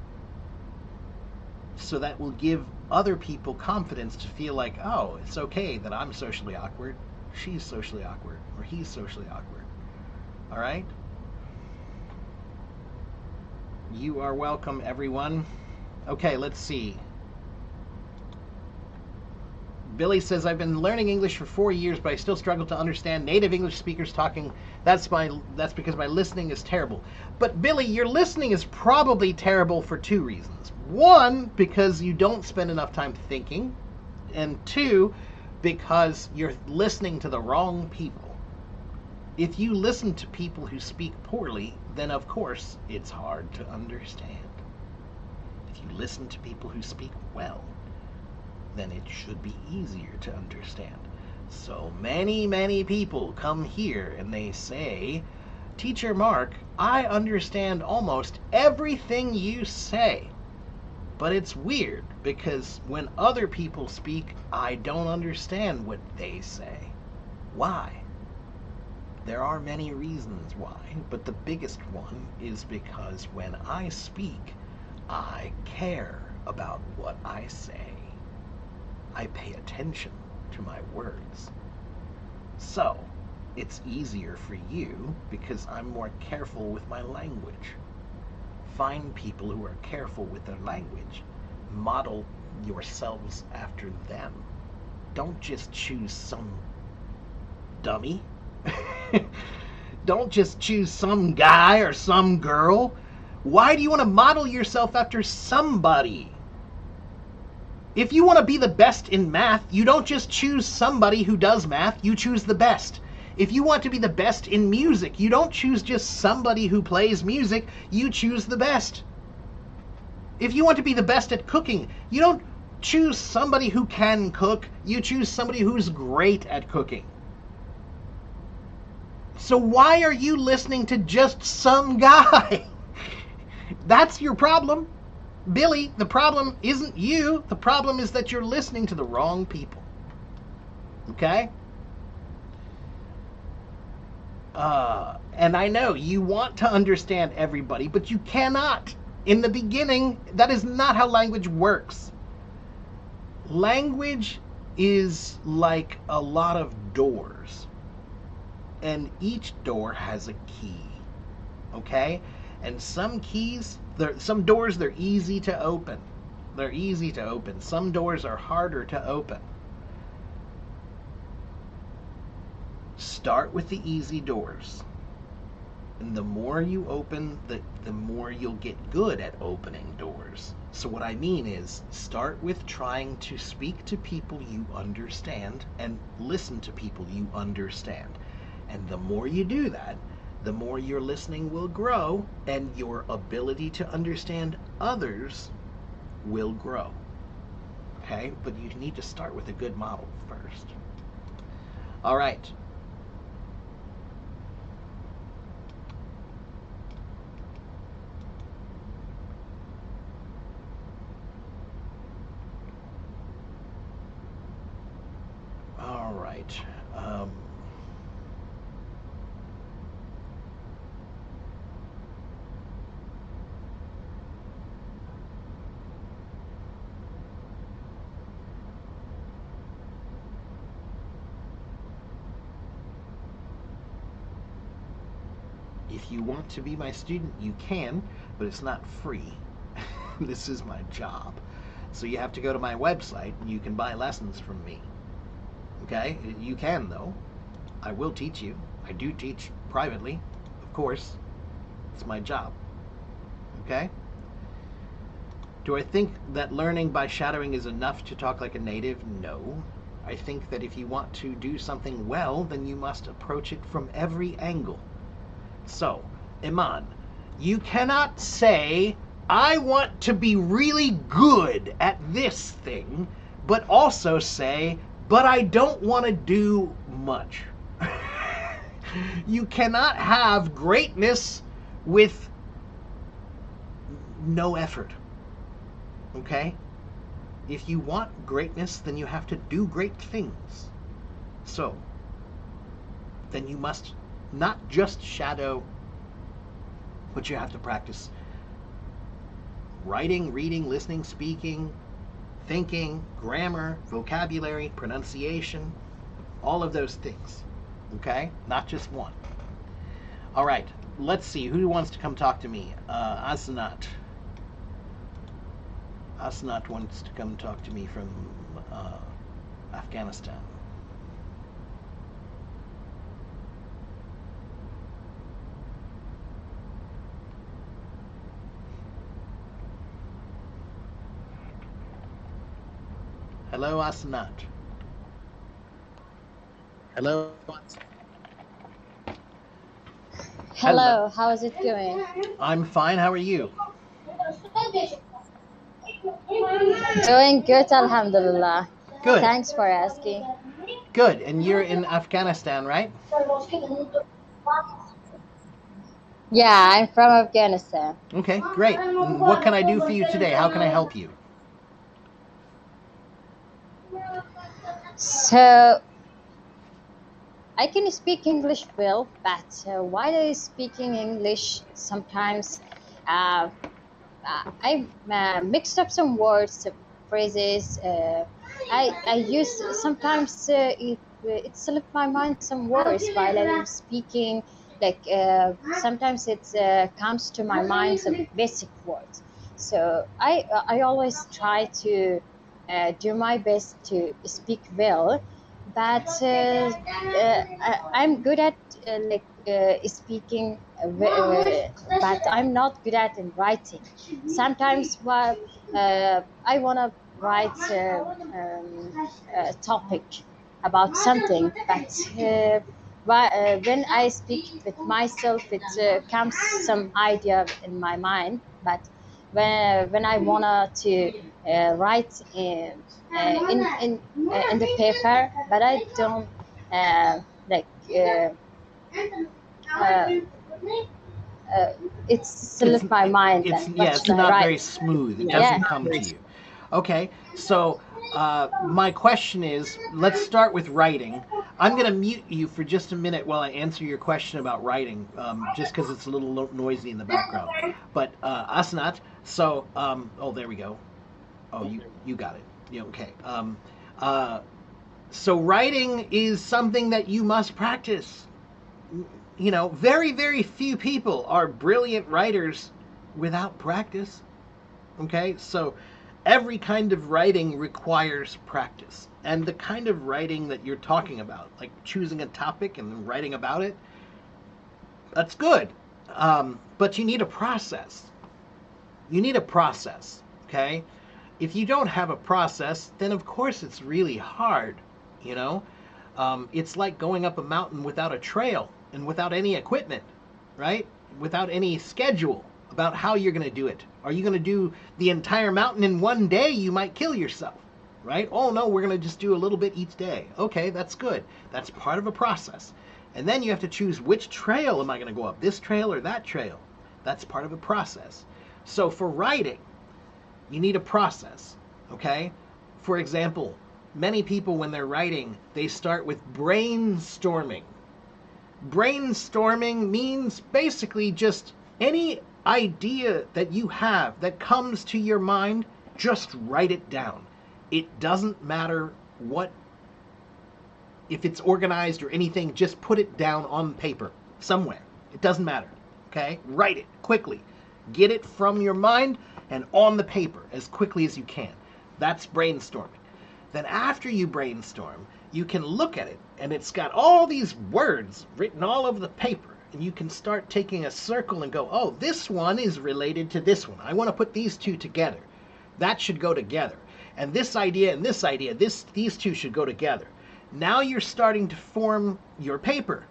So that will give other people confidence to feel like, oh, it's okay that I'm socially awkward, she's socially awkward, or he's socially awkward. All right? You are welcome, everyone. Okay, let's see. Billy says, I've been learning English for 4 years, but I still struggle to understand native English speakers talking. That's because my listening is terrible. But Billy, your listening is probably terrible for two reasons. One, because you don't spend enough time thinking. And two, because you're listening to the wrong people. If you listen to people who speak poorly, then of course it's hard to understand. If you listen to people who speak well, then it should be easier to understand. So many people come here and they say, Teacher Mark, I understand almost everything you say. But it's weird because when other people speak, I don't understand what they say. Why? There are many reasons why, but the biggest one is because when I speak, I care about what I say. I pay attention to my words. So, it's easier for you because I'm more careful with my language. Find people who are careful with their language. Model yourselves after them. Don't just choose some dummy. Don't just choose some guy or some girl. Why do you want to model yourself after somebody? If you want to be the best in math, you don't just choose somebody who does math, you choose the best. If you want to be the best in music, you don't choose just somebody who plays music, you choose the best. If you want to be the best at cooking, you don't choose somebody who can cook, you choose somebody who's great at cooking. So why are you listening to just some guy? That's your problem. Billy, the problem isn't you. The problem is that you're listening to the wrong people. Okay? And I know you want to understand everybody, but you cannot. In the beginning, that is not how language works. Language is like a lot of doors, and each door has a key. Okay? And some keys, some doors, they're easy to open. They're easy to open. Some doors are harder to open. Start with the easy doors. And the more you open, the more you'll get good at opening doors. So what I mean is, start with trying to speak to people you understand and listen to people you understand. And the more you do that, the more your listening will grow and your ability to understand others will grow. Okay? But you need to start with a good model first. All right. All right. If you want to be my student, you can, but it's not free. This is my job. So you have to go to my website and you can buy lessons from me. Okay? You can, though. I will teach you. I do teach privately, of course. It's my job. Okay? Do I think that learning by shadowing is enough to talk like a native? No. I think that if you want to do something well, then you must approach it from every angle. So, Iman, you cannot say, I want to be really good at this thing, but also say, but I don't want to do much. You cannot have greatness with no effort. Okay? If you want greatness, then you have to do great things. So, then you must not just shadow, but you have to practice writing, reading, listening, speaking, thinking, grammar, vocabulary, pronunciation, all of those things. Okay? Not just one. All right. Let's see. Who wants to come talk to me? Asnat. Asnat wants to come talk to me from Afghanistan. Hello, Asnat. Hello. Hello, how is it going? I'm fine. How are you? Doing good, Alhamdulillah. Good. Thanks for asking. Good. And you're in Afghanistan, right? Yeah, I'm from Afghanistan. Okay, great. And what can I do for you today? How can I help you? So, I can speak English well, but while I speaking English, sometimes I mixed up some words, some phrases. I use sometimes it slipped my mind some words while I'm speaking. Like sometimes it comes to my mind some basic words. So I always try to do my best to speak well, but I'm good at speaking, but I'm not good at in writing. Sometimes while I want to write a topic about something, but when I speak with myself, it comes some idea in my mind. But when I wanna to write in the paper, but I don't like uh, it slipped my mind. It's then. yeah, What it's should I not very write? smooth. It Yeah. doesn't Yeah. come to you. Okay, so my question is, let's start with writing. I'm going to mute you for just a minute while I answer your question about writing, just because it's a little noisy in the background. But Asnat, so oh, there we go. Oh, you got it. Yeah, okay. So writing is something that you must practice. You know, very, very few people are brilliant writers without practice. Okay, so every kind of writing requires practice. And the kind of writing that you're talking about, like choosing a topic and writing about it, that's good. But you need a process. You need a process, okay? If you don't have a process, then of course it's really hard, you know? It's like going up a mountain without a trail and without any equipment, right? Without any schedule about how you're going to do it. Are you going to do the entire mountain in one day? You might kill yourself, right? Oh no, we're going to just do a little bit each day. Okay, that's good. That's part of a process. And then you have to choose which trail am I going to go up, this trail or that trail. That's part of a process. So for writing, you need a process, okay? For example, many people when they're writing, they start with brainstorming. Brainstorming means basically just any idea that you have that comes to your mind, just write it down. It doesn't matter what, if it's organized or anything, just put it down on paper somewhere. It doesn't matter, okay? Write it quickly. Get it from your mind and on the paper as quickly as you can. That's brainstorming. Then after you brainstorm, you can look at it and it's got all these words written all over the paper. And you can start taking a circle and go, oh, this one is related to this one. I want to put these two together. That should go together. And this idea and this idea, these two should go together. Now you're starting to form your paper.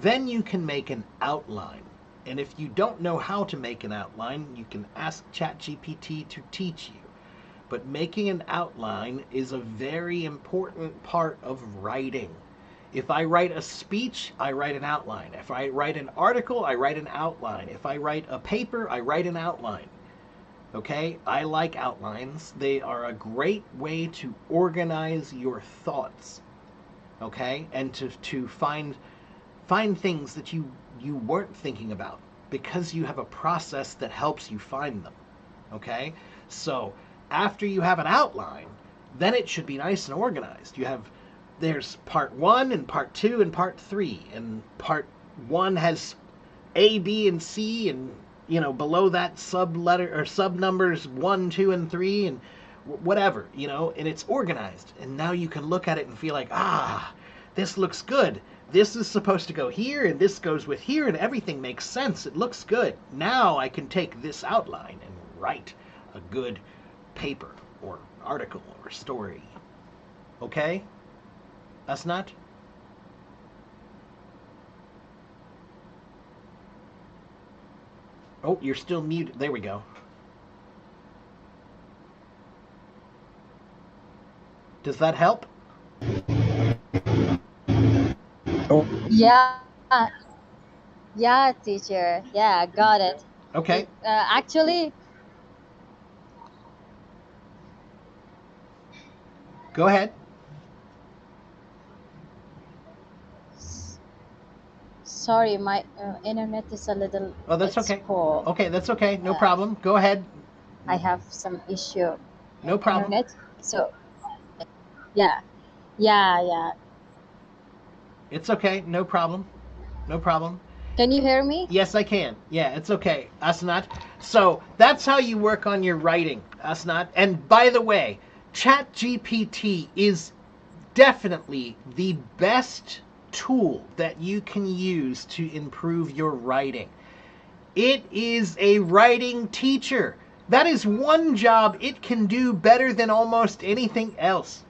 Then you can make an outline. And if you don't know how to make an outline, you can ask ChatGPT to teach you. But making an outline is a very important part of writing. If I write a speech, I write an outline. If I write an article, I write an outline. If I write a paper, I write an outline. Okay? I like outlines. They are a great way to organize your thoughts. Okay? And to find things that you weren't thinking about because you have a process that helps you find them. Okay? So, after you have an outline, then it should be nice and organized. There's part 1 and part 2 and part 3, and part 1 has A, B, and C, and below that sub numbers 1, 2, and 3, and whatever, and it's organized. And now you can look at it and feel like, this looks good. This is supposed to go here, and this goes with here, and everything makes sense. It looks good. Now I can take this outline and write a good paper or article or story. Okay? Asnat? Oh, you're still muted. There we go. Does that help? Oh, Yeah. Yeah, teacher. Yeah, got it. Okay. Actually, Go ahead. sorry, my internet is a little Oh, that's it's okay. poor. Okay, that's okay. No Yeah. problem. Go ahead. I have some issue No problem. internet. So, yeah. Yeah. It's okay. No problem. No problem. Can you hear me? Yes, I can. Yeah, it's okay, Asnat. So that's how you work on your writing, Asnat. And by the way, ChatGPT is definitely the best tool that you can use to improve your writing. It is a writing teacher. That is one job it can do better than almost anything else.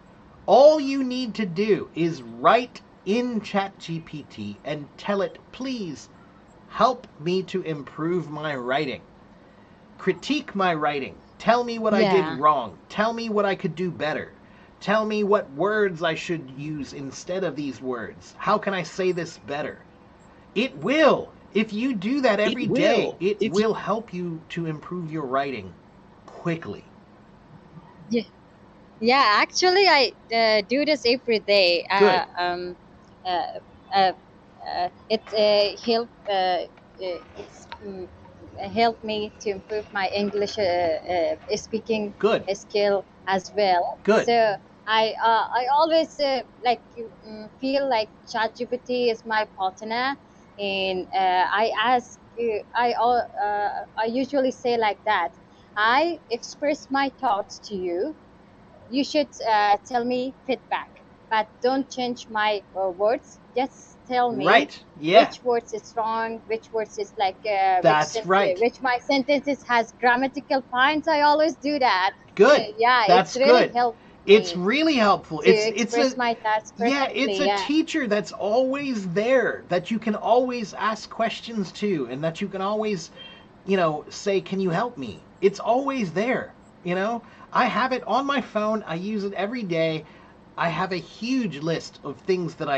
All you need to do is write in ChatGPT and tell it, please help me to improve my writing. Critique my writing. Tell me what I Yeah. did wrong. Tell me what I could do better. Tell me what words I should use instead of these words. How can I say this better? It will. If you do that every day, will. it If will help you to improve your writing quickly. Yeah, yeah. Actually, I do this every day. Good. Uh, uh, it help. It's helped me to improve my English speaking Good. skill as well. Good. So I always feel like ChatGPT is my partner, and I ask. I usually say like that. I express my thoughts to you. You should tell me feedback, but don't change my words. Just tell me Right. Yeah. which words is wrong, which words is like That's right. which my sentences has grammatical points. I always do that. Good. Yeah, it's That's really good. helped It's me really helpful. to It's a express my thoughts yeah, it's perfectly. a Yeah. teacher that's always there, that you can always ask questions to, and that you can always, say, "Can you help me?" It's always there, you know? I have it on my phone. I use it every day. I have a huge list of things that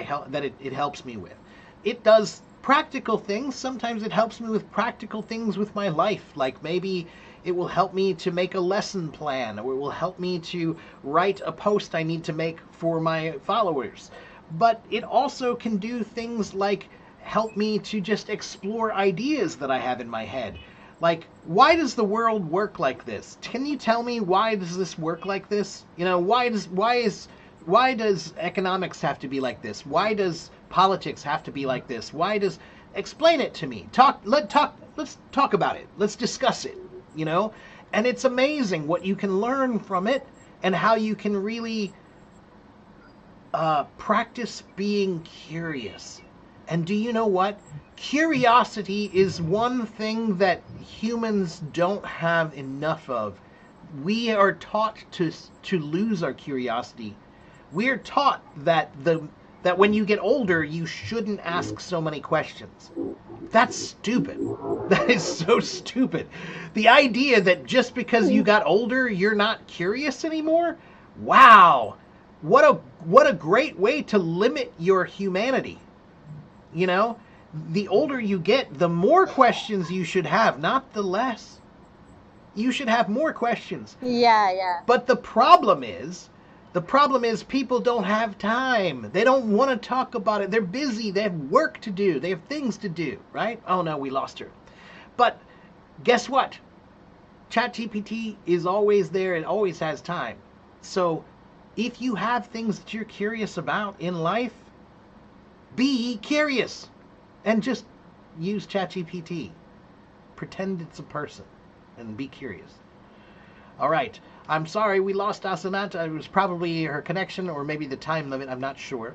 it helps me with. It does practical things. Sometimes it helps me with practical things with my life, like maybe it will help me to make a lesson plan, or it will help me to write a post I need to make for my followers. But it also can do things like help me to just explore ideas that I have in my head. Like, why does the world work like this? Can you tell me, why does this work like this? Why does economics have to be like this? Why does politics have to be like this? Explain it to me. Let's talk about it. Let's discuss it, you know? And it's amazing what you can learn from it, and how you can really practice being curious. And do you know what? Curiosity is one thing that humans don't have enough of. We are taught to lose our curiosity. We're taught that when you get older, you shouldn't ask so many questions. That's stupid. That is so stupid. The idea that just because you got older, you're not curious anymore? Wow. What a great way to limit your humanity. You know, the older you get, the more questions you should have, not the less. You should have more questions. Yeah, yeah. But the problem is people don't have time. They don't want to talk about it. They're busy. They have work to do. They have things to do, right? Oh no, we lost her. But guess what? ChatGPT is always there and always has time. So if you have things that you're curious about in life, be curious and just use ChatGPT. Pretend it's a person and be curious. All right. I'm sorry we lost Asanat. It was probably her connection or maybe the time limit. I'm not sure.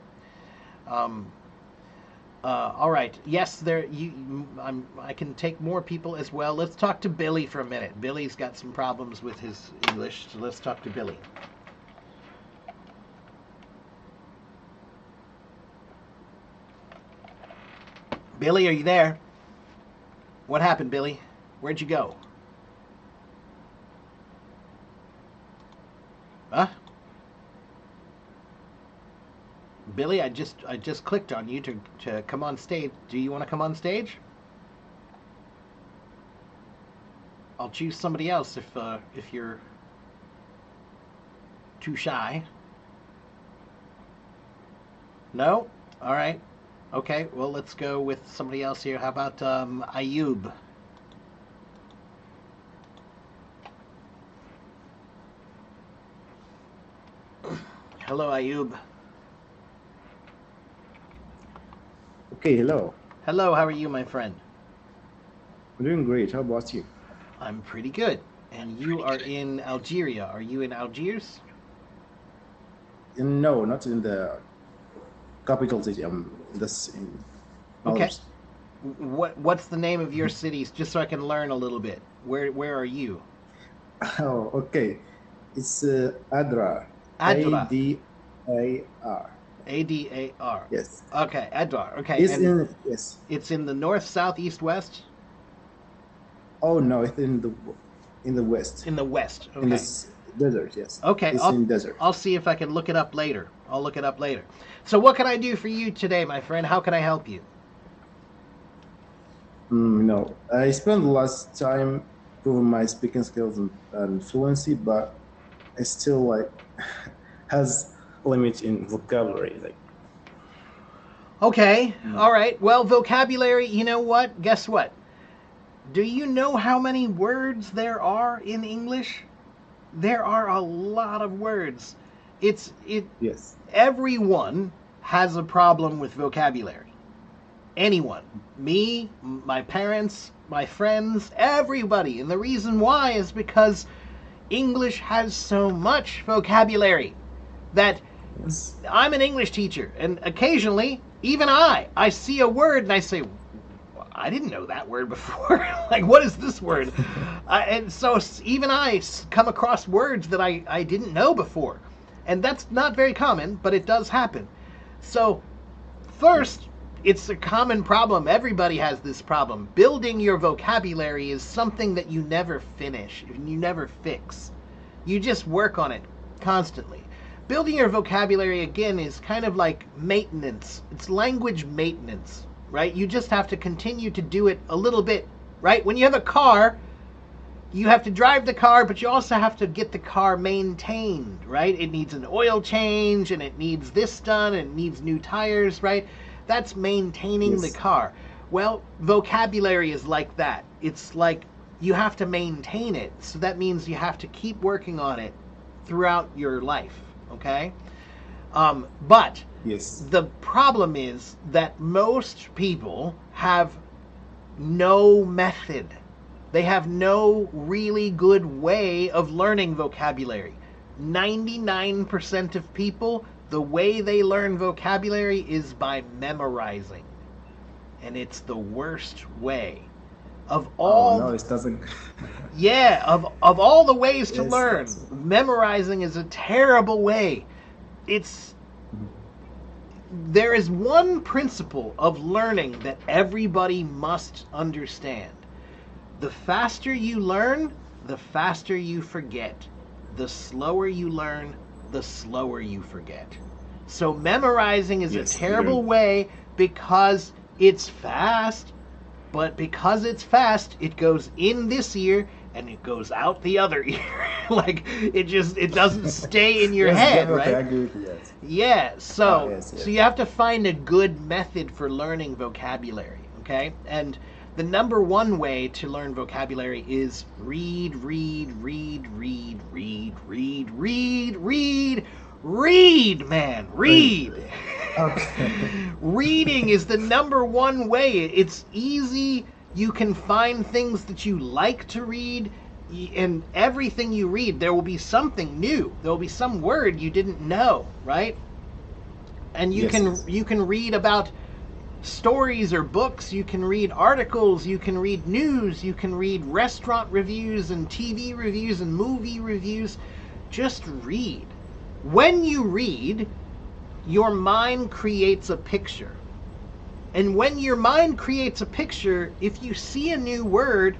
All right. Yes, I can take more people as well. Let's talk to Billy for a minute. Billy's got some problems with his English, so let's talk to Billy. Billy, are you there? What happened, Billy? Where'd you go? Huh? Billy, I just clicked on you to come on stage. Do you want to come on stage? I'll choose somebody else if you're too shy. No? All right. Okay, well, let's go with somebody else here. How about Ayub? Hello, Ayub. Okay, hello. Hello, how are you, my friend? I'm doing great. How about you? I'm pretty good. And you are in Algeria. Are you in Algiers? No, not in the capital city. I'm this in Okay. others. What's the name of your cities, just so I can learn a little bit? Where are you? Oh, okay. It's Adrar. Adrar. Adar. Adar. Yes. Okay, Adar. Okay, It's and in yes. it's in the north, south, east, west? Oh no, it's in the west. In the west. In Okay. this desert, yes. Okay, It's in desert. I'll see if I can look it up later. I'll look it up later. So what can I do for you today, my friend? How can I help you? No, I spent last time proving my speaking skills and fluency, but I still like has limit in vocabulary. Like, Okay, all right. Well, vocabulary, you know what? Guess what? Do you know how many words there are in English? There are a lot of words. It yes, everyone has a problem with vocabulary. Anyone. Me, my parents, my friends, everybody. And the reason why is because English has so much vocabulary that yes, I'm an English teacher, and occasionally, even I see a word and I say, I didn't know that word before. Like, what is this word? And so even I come across words that I didn't know before. And that's not very common, but it does happen. So, first, it's a common problem. Everybody has this problem. Building your vocabulary is something that you never finish, you never fix. You just work on it constantly. Building your vocabulary, again, is kind of like maintenance. It's language maintenance, right? You just have to continue to do it a little bit, right? When you have a car, you have to drive the car, but you also have to get the car maintained, right? It needs an oil change, and it needs this done, and it needs new tires, right? That's maintaining the yes, car. Well, vocabulary is like that. It's like you have to maintain it. So that means you have to keep working on it throughout your life, okay? But yes, the problem is that most people have no method. They have no really good way of learning vocabulary. 99% of people, the way they learn vocabulary is by memorizing. And it's the worst way. Of Oh all no, it doesn't. yeah, of all the ways to Yes, learn, absolutely. memorizing is a terrible way. It's there is one principle of learning that everybody must understand. The faster you learn, the faster you forget. The slower you learn, the slower you forget. So memorizing is a Yes, terrible very. way because it's fast, but because it's fast, it goes in this ear and it goes out the other ear. Like it doesn't stay in your Yes, head, definitely, I right? agree with you. Yes. Yeah, so Yes, yes. so you have to find a good method for learning vocabulary, okay? And the number one way to learn vocabulary is read, read, read, read, read, read, read, read, read, man, read. Okay. Reading is the number one way. It's easy. You can find things that you like to read, and everything you read, there will be something new. There will be some word you didn't know, right? And you Yes, can yes. you can read about stories or books, you can read articles, you can read news, you can read restaurant reviews and TV reviews and movie reviews. Just read. When you read, your mind creates a picture. And when your mind creates a picture, if you see a new word,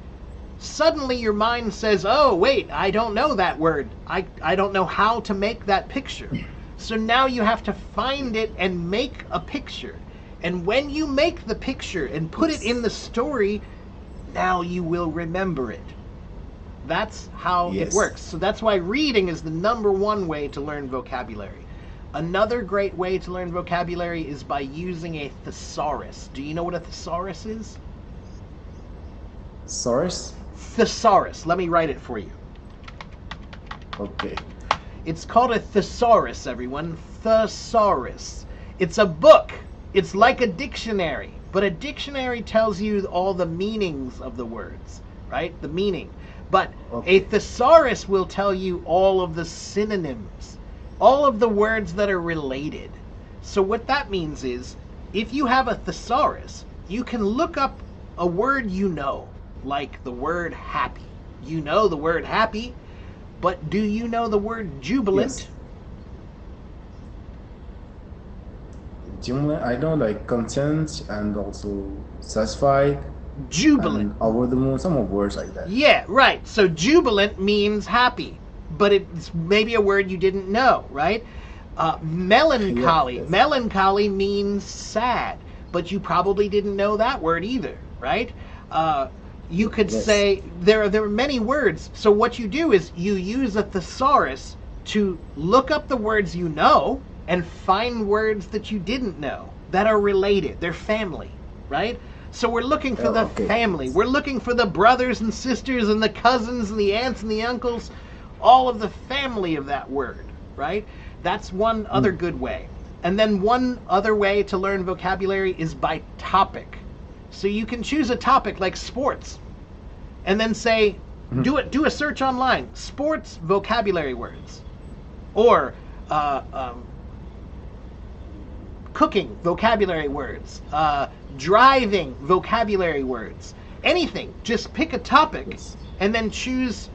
suddenly your mind says, oh, wait, I don't know that word. I don't know how to make that picture. So now you have to find it and make a picture. And when you make the picture and put it in the story, now you will remember it. That's how it Yes. works. So that's why reading is the number one way to learn vocabulary. Another great way to learn vocabulary is by using a thesaurus. Do you know what a thesaurus is? Source? Thesaurus. Let me write it for you. Okay. It's called a thesaurus, everyone. Thesaurus. It's a book. It's like a dictionary, but a dictionary tells you all the meanings of the words, right? The meaning. But Okay. a thesaurus will tell you all of the synonyms, all of the words that are related. So what that means is, if you have a thesaurus, you can look up a word you know, like the word happy. You know the word happy, but do you know the word jubilant? Yes. Jubilant, I know, like content and also satisfied Jubilant. and over the moon, some of words like that. Yeah, right. So jubilant means happy, but it's maybe a word you didn't know, right? Melancholy. Yes, yes. Melancholy means sad, but you probably didn't know that word either, right? You could Yes. say there are many words. So what you do is you use a thesaurus to look up the words you know and find words that you didn't know that are related. They're family, right? So we're looking for Oh, the okay. family. We're looking for the brothers and sisters and the cousins and the aunts and the uncles, all of the family of that word, right? That's one other good way. And then one other way to learn vocabulary is by topic. So you can choose a topic like sports and then say, do a search online, sports vocabulary words, or cooking vocabulary words, driving vocabulary words, anything. Just pick a topic Yes. and then choose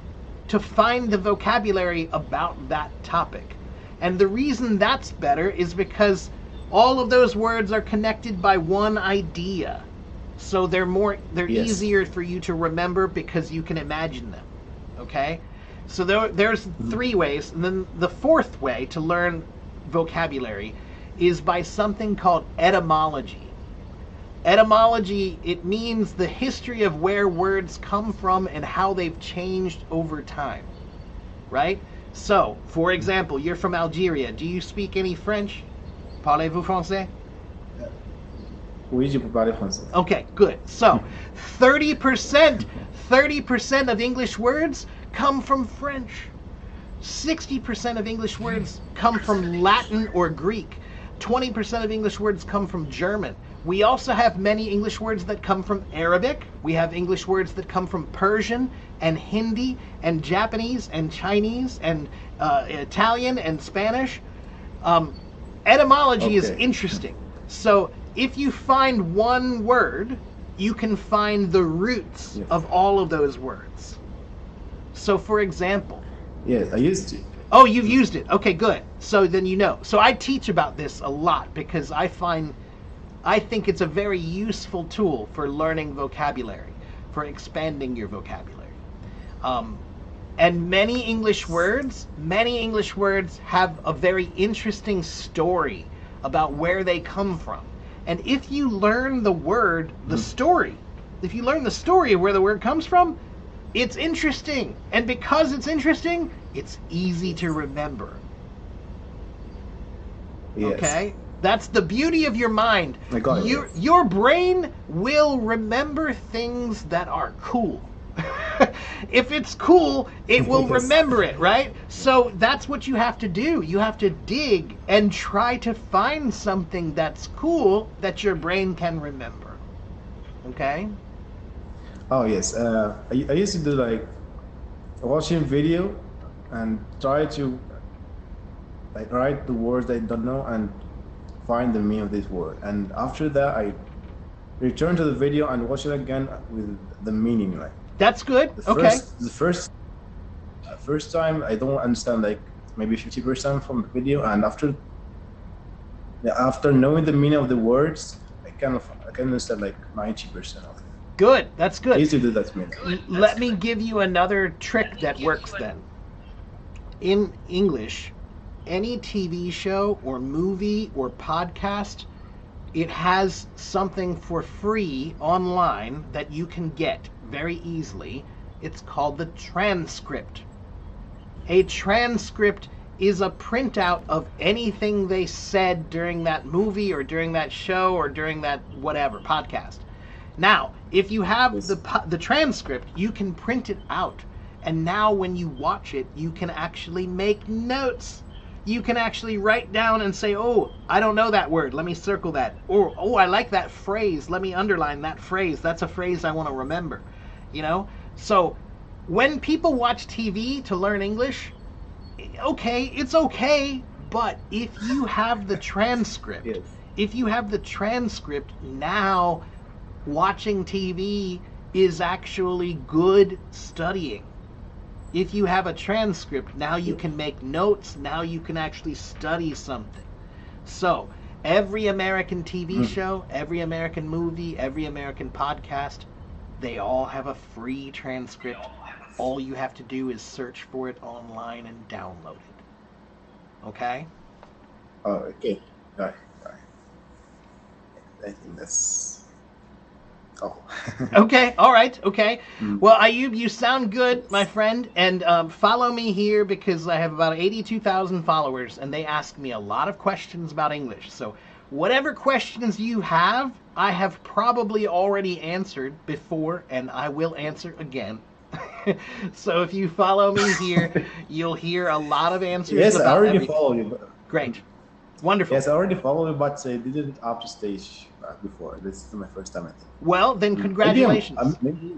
to find the vocabulary about that topic. And the reason that's better is because all of those words are connected by one idea. So they're Yes. easier for you to remember because you can imagine them. Okay? So there's three ways. And then the fourth way to learn vocabulary is by something called etymology. Etymology, it means the history of where words come from and how they've changed over time. Right? So, for example, you're from Algeria. Do you speak any French? Parlez-vous français? Oui, je peux parler français. Okay, good. So, 30% of English words come from French. 60% of English words come from Latin or Greek. 20% of English words come from German. We also have many English words that come from Arabic. We have English words that come from Persian and Hindi and Japanese and Chinese and Italian and Spanish. Etymology is Okay. interesting. So if you find one word, you can find the roots Yes. of all of those words. So for example, Yes, I used to. oh, you've used it. Okay, good. So then you know. So I teach about this a lot because I think it's a very useful tool for learning vocabulary, for expanding your vocabulary. And many English words have a very interesting story about where they come from. And if you learn the word, the story, if you learn the story of where the word comes from, it's interesting. And because it's interesting, it's easy to remember. Yes. Okay? That's the beauty of your mind. I got it. Your brain will remember things that are cool. If it's cool, it will Yes. remember it, right? So that's what you have to do. You have to dig and try to find something that's cool that your brain can remember. Okay? Oh yes. I used to do like watching video and try to like write the words I don't know and find the meaning of this word. And after that, I return to the video and watch it again with the meaning. Like That's good. the Okay. first time I don't understand like maybe 50% from the video, and after knowing the meaning of the words, I can understand like 90% of it. Good. That's I good. used to do that many. Let me give you another trick that works then. In English, any TV show or movie or podcast, it has something for free online that you can get very easily. It's called the transcript. A transcript is a printout of anything they said during that movie or during that show or during that whatever podcast. Now, if you have Yes. the transcript, you can print it out. And now when you watch it, you can actually make notes. You can actually write down and say, oh, I don't know that word. Let me circle that. Or, oh, I like that phrase. Let me underline that phrase. That's a phrase I want to remember. You know? So when people watch TV to learn English, okay, it's okay. But if you have the transcript, Yes. now watching TV is actually good studying. If you have a transcript, now you can make notes, now you can actually study something. So, every American TV show, every American movie, every American podcast, they all have a free transcript. All you have to do is search for it online and download it. Okay? Oh, okay. Right. I think Oh. Okay, all right, okay. Mm. Well, Ayub, you sound good, my friend, and follow me here because I have about 82,000 followers, and they ask me a lot of questions about English. So, whatever questions you have, I have probably already answered before, and I will answer again. So, if you follow me here, you'll hear a lot of answers Yes, I about already everything. follow you. But, Great, wonderful. yes, I already follow you, but I didn't up to stage before. This is my first time, I think. Well, then, Mm. congratulations. Maybe,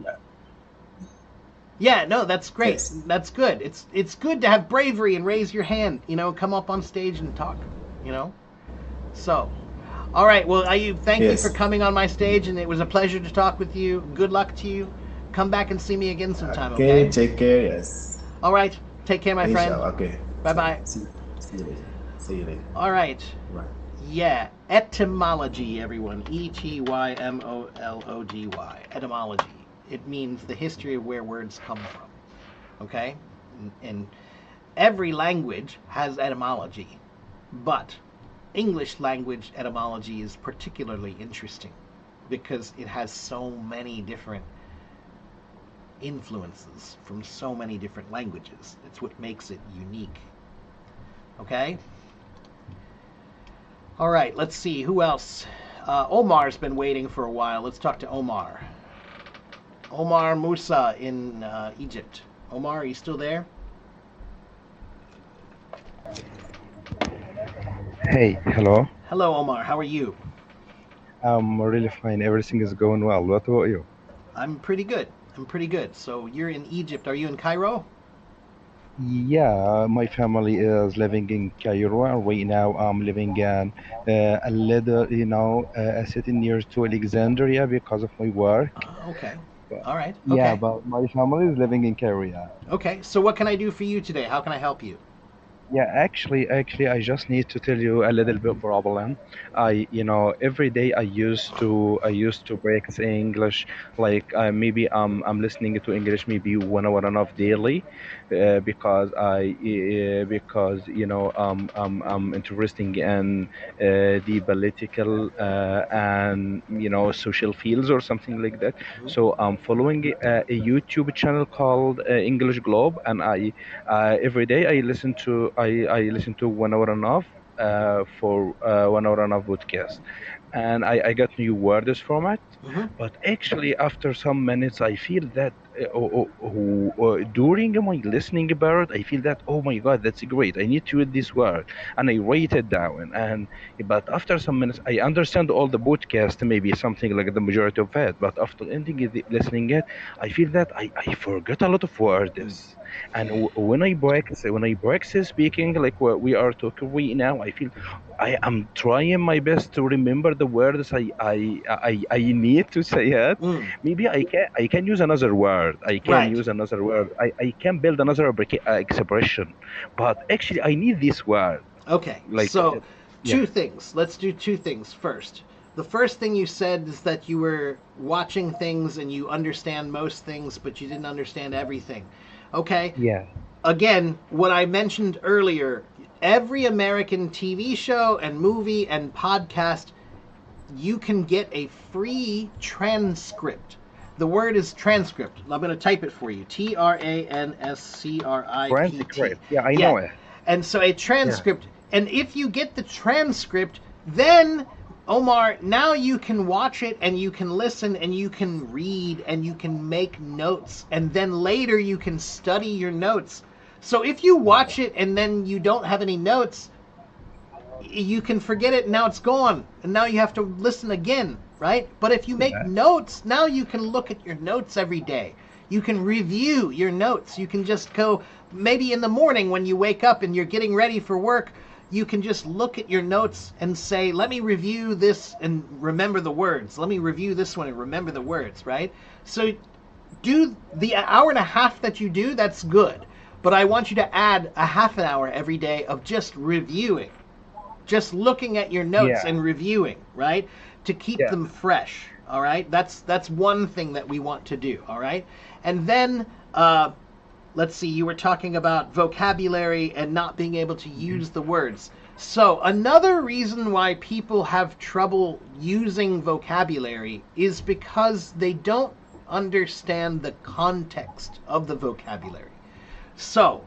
Yeah, no, that's great. Yes. That's good. It's good to have bravery and raise your hand, come up on stage and talk, So, all right. Well, Ayub, thank you Yes. for coming on my stage, and it was a pleasure to talk with you. Good luck to you. Come back and see me again sometime, okay? Take care. Yes. All right. Take care, my friend. Inshallah, okay. Bye-bye. See you later. See you later. All right. Right. Yeah, etymology, everyone. Etymology. Etymology. It means the history of where words come from. Okay? And every language has etymology, but English language etymology is particularly interesting because it has so many different influences from so many different languages. It's what makes it unique. Okay? All right, let's see. Who else? Omar's been waiting for a while. Let's talk to Omar. Omar Musa in Egypt. Omar, are you still there? Hey, hello. Hello, Omar. How are you? I'm really fine. Everything is going well. What about you? I'm pretty good. So you're in Egypt. Are you in Cairo? Yeah, my family is living in Cairo, and right now I'm living in a little, a city near to Alexandria because of my work. Okay. But, All right. yeah, Okay. but my family is living in Cairo. Yeah. Okay. So what can I do for you today? How can I help you? Yeah, actually, I just need to tell you a little bit problem. Every day I used to practice English. Like maybe I'm listening to English maybe 1 hour and a half daily, because I'm interested in the political and social fields or something like that. So I'm following a YouTube channel called English Globe, and every day I listen to 1 hour and a half for 1 hour and a half podcast, and I got new words from it. Mhm. But actually, after some minutes, I feel that during my listening part, I feel that, oh my God, that's great. I need to read this word, and I write it down. But after some minutes, I understand all the podcast, maybe something like the majority of it. But after ending listening it, I feel that I forget a lot of words. And when I practice speaking like what we are talking right now, I feel I am trying my best to remember the words I need to say it. Mm. Maybe I can use another word. Right. I can build another expression, but actually I need this word. Okay. Like So yeah. two things. Let's do two things first. The first thing you said is that you were watching things and you understand most things, but you didn't understand everything. Okay. Yeah. Again, what I mentioned earlier, every American TV show and movie and podcast, you can get a free transcript. The word is transcript. I'm going to type it for you. Transcript. Transcript. Yeah, I know it. And so a transcript. And if you get the transcript, then Omar, now you can watch it and you can listen and you can read and you can make notes, and then later you can study your notes. So if you watch it and then you don't have any notes, you can forget it and now it's gone. And now you have to listen again, right? But if you make notes, now you can look at your notes every day. You can review your notes. You can just go, maybe in the morning when you wake up and you're getting ready for work, you can just look at your notes and say, let me review this and remember the words. Let me review this one and remember the words, right? So do the hour and a half that you do, that's good. But I want you to add a half an hour every day of just reviewing, just looking at your notes and reviewing, right? To keep them fresh, all right? That's one thing that we want to do, all right? And then let's see, you were talking about vocabulary and not being able to use the words. So, another reason why people have trouble using vocabulary is because they don't understand the context of the vocabulary. So,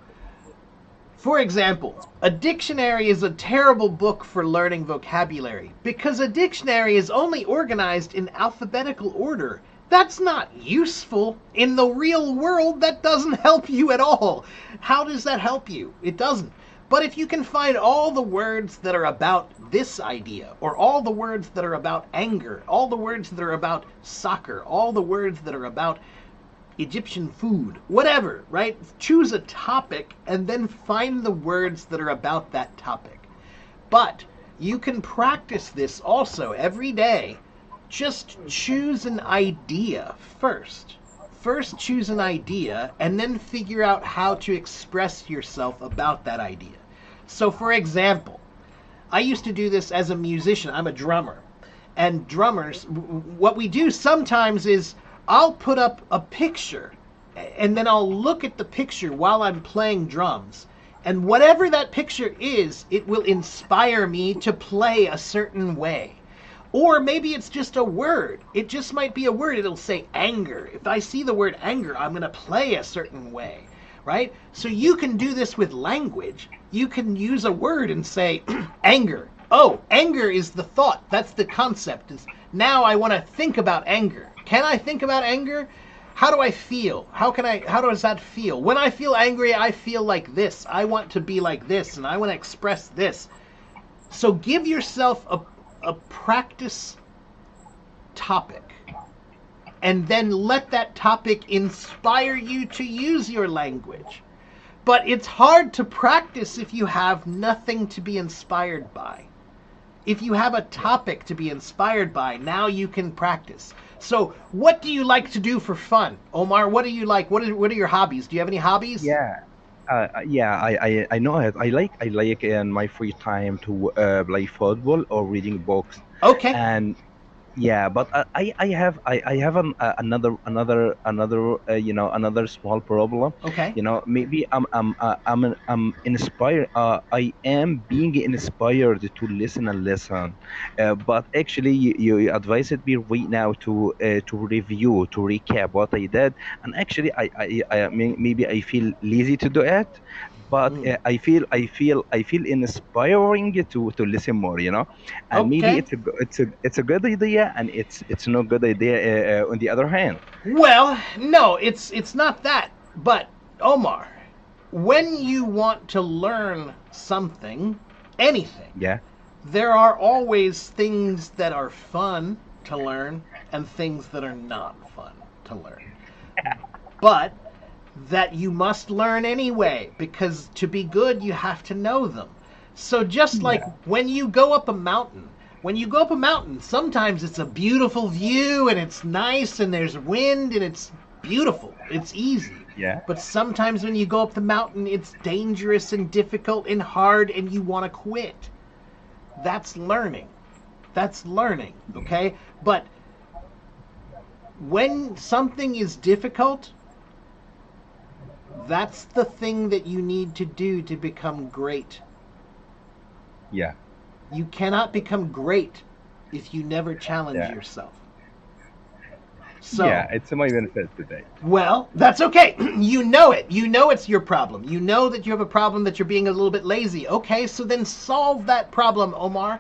for example, a dictionary is a terrible book for learning vocabulary because a dictionary is only organized in alphabetical order. That's not useful. In the real world, that doesn't help you at all. How does that help you? It doesn't. But if you can find all the words that are about this idea, or all the words that are about anger, all the words that are about soccer, all the words that are about Egyptian food, whatever, right? Choose a topic and then find the words that are about that topic. But you can practice this also every day. Just choose an idea first. First choose an idea and then figure out how to express yourself about that idea. So for example, I used to do this as a musician. I'm a drummer. And drummers, what we do sometimes is I'll put up a picture and then I'll look at the picture while I'm playing drums. And whatever that picture is, it will inspire me to play a certain way. Or maybe it's just a word. It just might be a word. It'll say anger. If I see the word anger, I'm going to play a certain way, right? So you can do this with language. You can use a word and say anger. Oh, anger is the thought. That's the concept. Now I want to think about anger. Can I think about anger? How do I feel? How does that feel? When I feel angry, I feel like this. I want to be like this, and I want to express this. So give yourself a practice topic, and then let that topic inspire you to use your language. But it's hard to practice if you have nothing to be inspired by. If you have a topic to be inspired by, now you can practice. So what do you like to do for fun? Omar, what do you like? What are your hobbies? Do you have any hobbies? Yeah. I know it. I like in my free time to play football or reading books. Okay. And yeah, but I have another small problem. Okay. Maybe I'm inspired. I am being inspired to listen and listen, but actually you advised me right now to review, to recap what I did, and actually maybe I feel lazy to do it, but I feel inspiring to listen more. And maybe Okay. it's a good idea, and it's no good idea on the other hand. Well, no, it's not that. But Omar, when you want to learn something, anything, Yeah. there are always things that are fun to learn and things that are not fun to learn. But that you must learn anyway, because to be good, you have to know them. So just like when you go up a mountain, sometimes it's a beautiful view and it's nice and there's wind and it's beautiful. It's easy. Yeah. But sometimes when you go up the mountain, it's dangerous and difficult and hard and you want to quit. That's learning. That's learning, okay? But when something is difficult, that's the thing that you need to do to become great. Yeah. You cannot become great if you never challenge Yeah. yourself. So, Yeah, it's my benefit today. well, that's okay. You know it. You know it's your problem. You know that you have a problem that you're being a little bit lazy. Okay, so then solve that problem, Omar.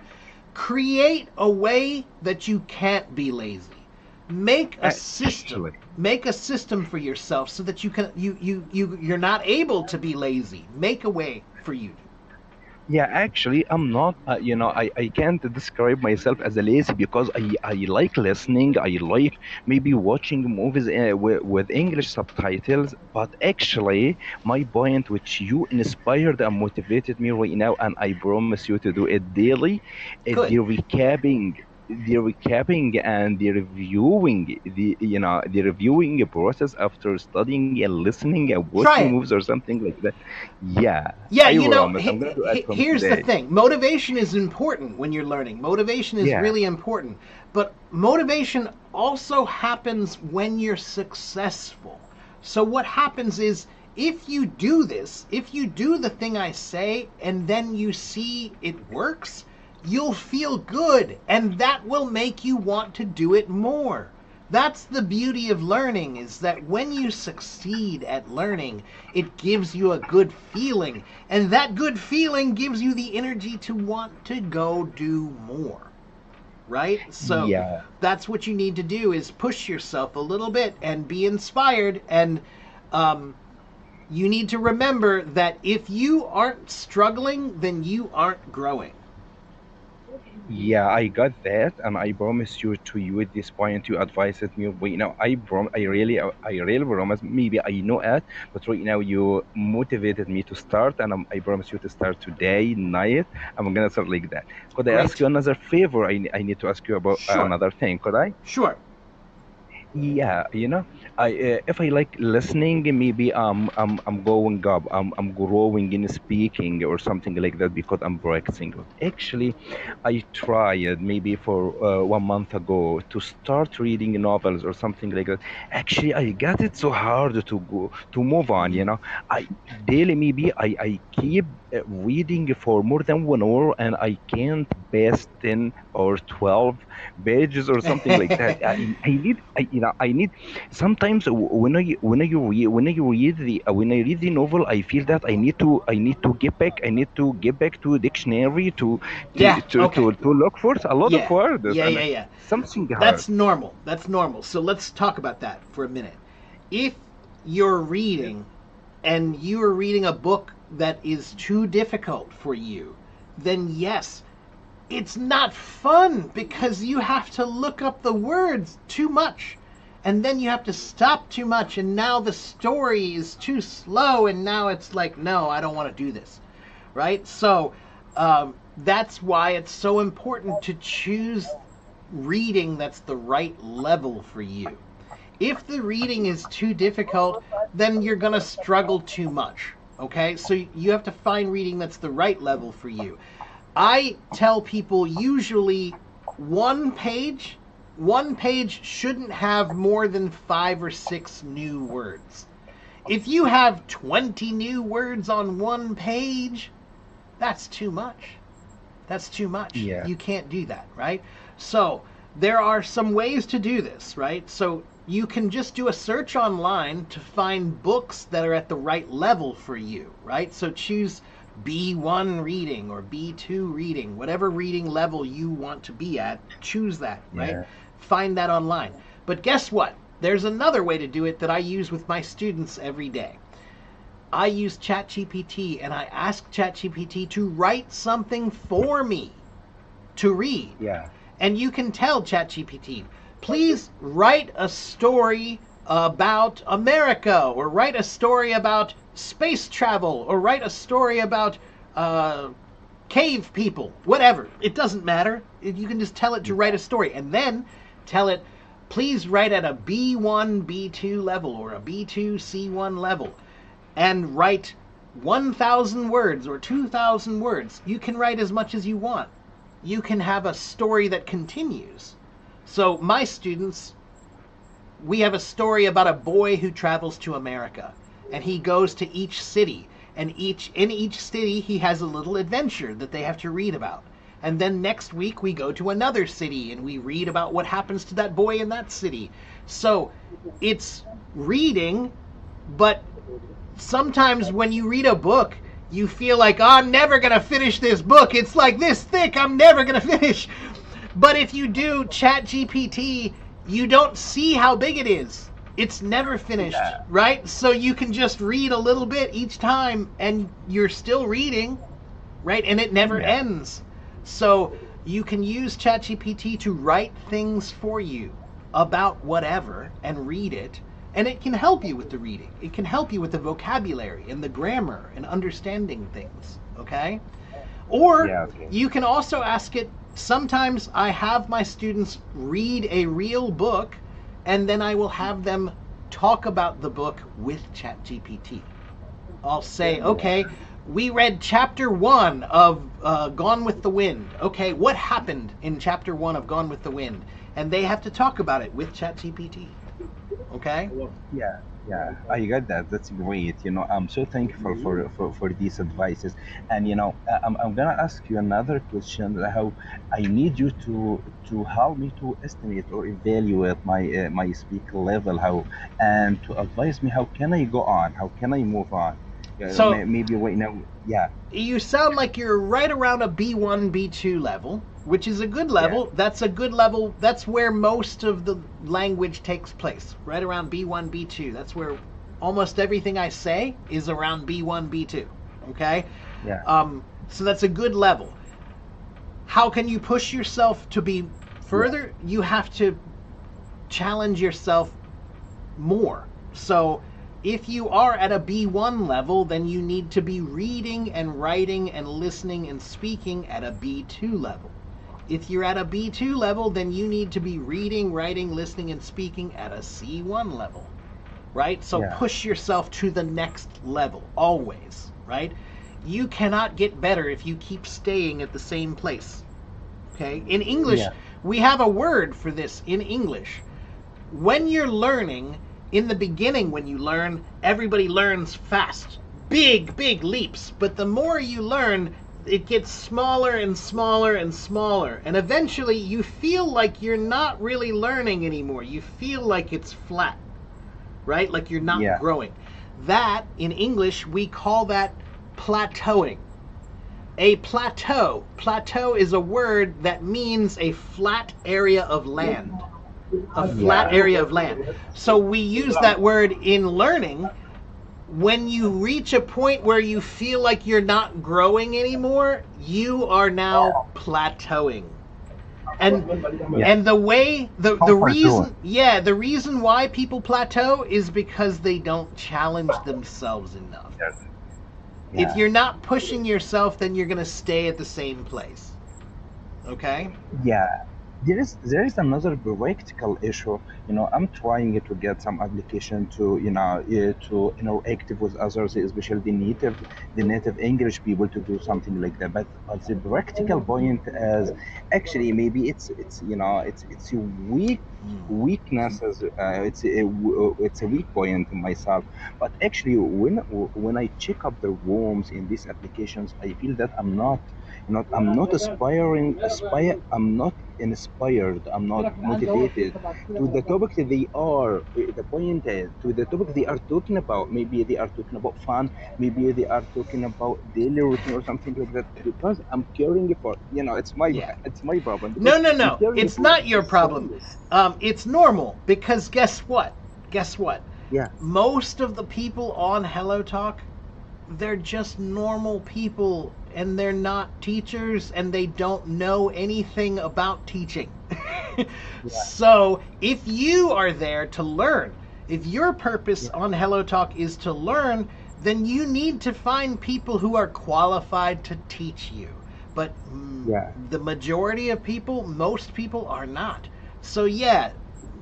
Create a way that you can't be lazy. Make a system. Actually. Make a system for yourself so that you're not able to be lazy. Make a way for you. Yeah, actually, I'm not. I can't describe myself as a lazy because I like listening. I like maybe watching movies with English subtitles. But actually, my point, which you inspired and motivated me right now, and I promise you to do it daily, is Good. the recapping and the reviewing process after studying and listening and Try watching it. movies or something like that. Yeah, Yeah, I you know, promise. I'm gonna do it from here's the today. thing. Motivation is important when you're learning. Motivation is Yeah. really important. But motivation also happens when you're successful. So what happens is if you do this, if you do the thing I say and then you see it works, you'll feel good, and that will make you want to do it more. That's the beauty of learning, is that when you succeed at learning, it gives you a good feeling, and that good feeling gives you the energy to want to go do more. Right? So Yeah. that's what you need to do, is push yourself a little bit and be inspired. And you need to remember that if you aren't struggling, then you aren't growing. Yeah, I got that, and I promise you to you at this point you advised me. Right now, I really promise. Maybe I know it, but right now you motivated me to start, and I promise you to start today night. I'm gonna start like that. Could I ask Great. you another favor? I need to ask you about Sure. another thing. Could I? Sure. Yeah, I if I like listening, maybe I'm going up, I'm growing in speaking or something like that because I'm practicing. Actually, I tried maybe for 1 month ago to start reading novels or something like that. Actually, I got it so hard to move on. I daily maybe I keep reading for more than 1 hour and I can't pass 10 or 12 pages or something like that. I need sometimes when I read the novel, I feel that I need to get back to dictionary Yeah, okay. to look for a lot of Yeah. words Yeah, and yeah, yeah. something hard. That's normal. That's normal. So let's talk about that for a minute. If you're reading and you are reading a book that is too difficult for you, then yes, it's not fun because you have to look up the words too much. And then you have to stop too much, and now the story is too slow, and now it's like, no, I don't want to do this. Right? So that's why it's so important to choose reading that's the right level for you. If the reading is too difficult, then you're going to struggle too much. Okay? So you have to find reading that's the right level for you. I tell people usually one page shouldn't have more than 5 or 6 new words. If you have 20 new words on one page, that's too much. That's too much. Yeah. You can't do that, right? So there are some ways to do this, right? So you can just do a search online to find books that are at the right level for you, right? So choose B1 reading or B2 reading, whatever reading level you want to be at, choose that, right? Yeah. Find that online. But guess what? There's another way to do it that I use with my students every day. I use ChatGPT and I ask ChatGPT to write something for me to read. Yeah. And you can tell ChatGPT, please write a story about America, or write a story about space travel, or write a story about cave people, whatever. It doesn't matter. You can just tell it to write a story, and then tell it, please write at a B1, B2 level, or a B2, C1 level, and write 1,000 words or 2,000 words. You can write as much as you want. You can have a story that continues. So my students, we have a story about a boy who travels to America, and he goes to each city, and in each city he has a little adventure that they have to read about. And then next week we go to another city and we read about what happens to that boy in that city. So it's reading, but sometimes when you read a book, you feel like, oh, I'm never going to finish this book. It's like this thick. I'm never going to finish. But if you do ChatGPT, you don't see how big it is. It's never finished, right? So you can just read a little bit each time and you're still reading, right? And it never ends. So you can use ChatGPT to write things for you about whatever and read it. And it can help you with the reading. It can help you with the vocabulary and the grammar and understanding things, okay? Or you can also ask it, sometimes I have my students read a real book and then I will have them talk about the book with ChatGPT. I'll say, okay, we read chapter 1 of Gone with the Wind. Okay, what happened in chapter 1 of Gone with the Wind? And they have to talk about it with ChatGPT. Okay? Yeah. Yeah, I got that. That's great. I'm so thankful for these advices. And I'm gonna ask you another question. How I need you to help me to estimate or evaluate my speak level. How and to advise me how can I go on? How can I move on? So Maybe right now. Yeah, you sound like you're right around a B1, B2 level, which is a good yeah, level. That's a good level. That's where most of the language takes place, right around B1, B2. That's where almost everything I say is around B1, B2. Okay? yeah, So that's a good level. How can you push yourself to be yeah, further? You have to challenge yourself more. So if you are at a B1 level, then you need to be reading and writing and listening and speaking at a B2 level. If you're at a B2 level, then you need to be reading, writing, listening, and speaking at a C1 level, right? So yeah, push yourself to the next level, always, right? You cannot get better if you keep staying at the same place, okay? In English, yeah, we have a word for this in English. When you're learning, in the beginning, when you learn, everybody learns fast, big leaps. But the more you learn, it gets smaller and smaller and smaller. And eventually, you feel like you're not really learning anymore. You feel like it's flat, right? Like you're not yeah, growing. That, in English, we call that plateauing. A plateau is a word that means a flat area of land. A flat yeah, area of land. So we use that word in learning. When you reach a point where you feel like you're not growing anymore, you are now plateauing. And yeah. and the way the Comfort zone. reason yeah, the reason why people plateau is because they don't challenge themselves enough. Yes. If Yeah. you're not pushing yourself, then you're going to stay at the same place. Okay? Yeah, there is another practical issue. I'm trying to get some application to interact with others, especially the native English people, to do something like that. But the practical point is actually maybe it's a weakness. It's a weak point in myself. But actually, when I check up the rooms in these applications, I feel that I'm not I'm not inspired, I'm not motivated to the topic that they are the point is, to the topic they are talking about. Maybe they are talking about fun, maybe they are talking about daily routine or something like that, because I'm caring for, it's my Yeah. it's my problem, because No, no, I'm no. caring It's for not your problem. serious. It's normal because guess what? Guess what? Yeah, Most of the people on Hello Talk, they're just normal people and they're not teachers and they don't know anything about teaching. yeah, So, if you are there to learn, if your purpose yeah, on Hello Talk is to learn, then you need to find people who are qualified to teach you. But yeah, the majority of people, most people are not. So, yeah,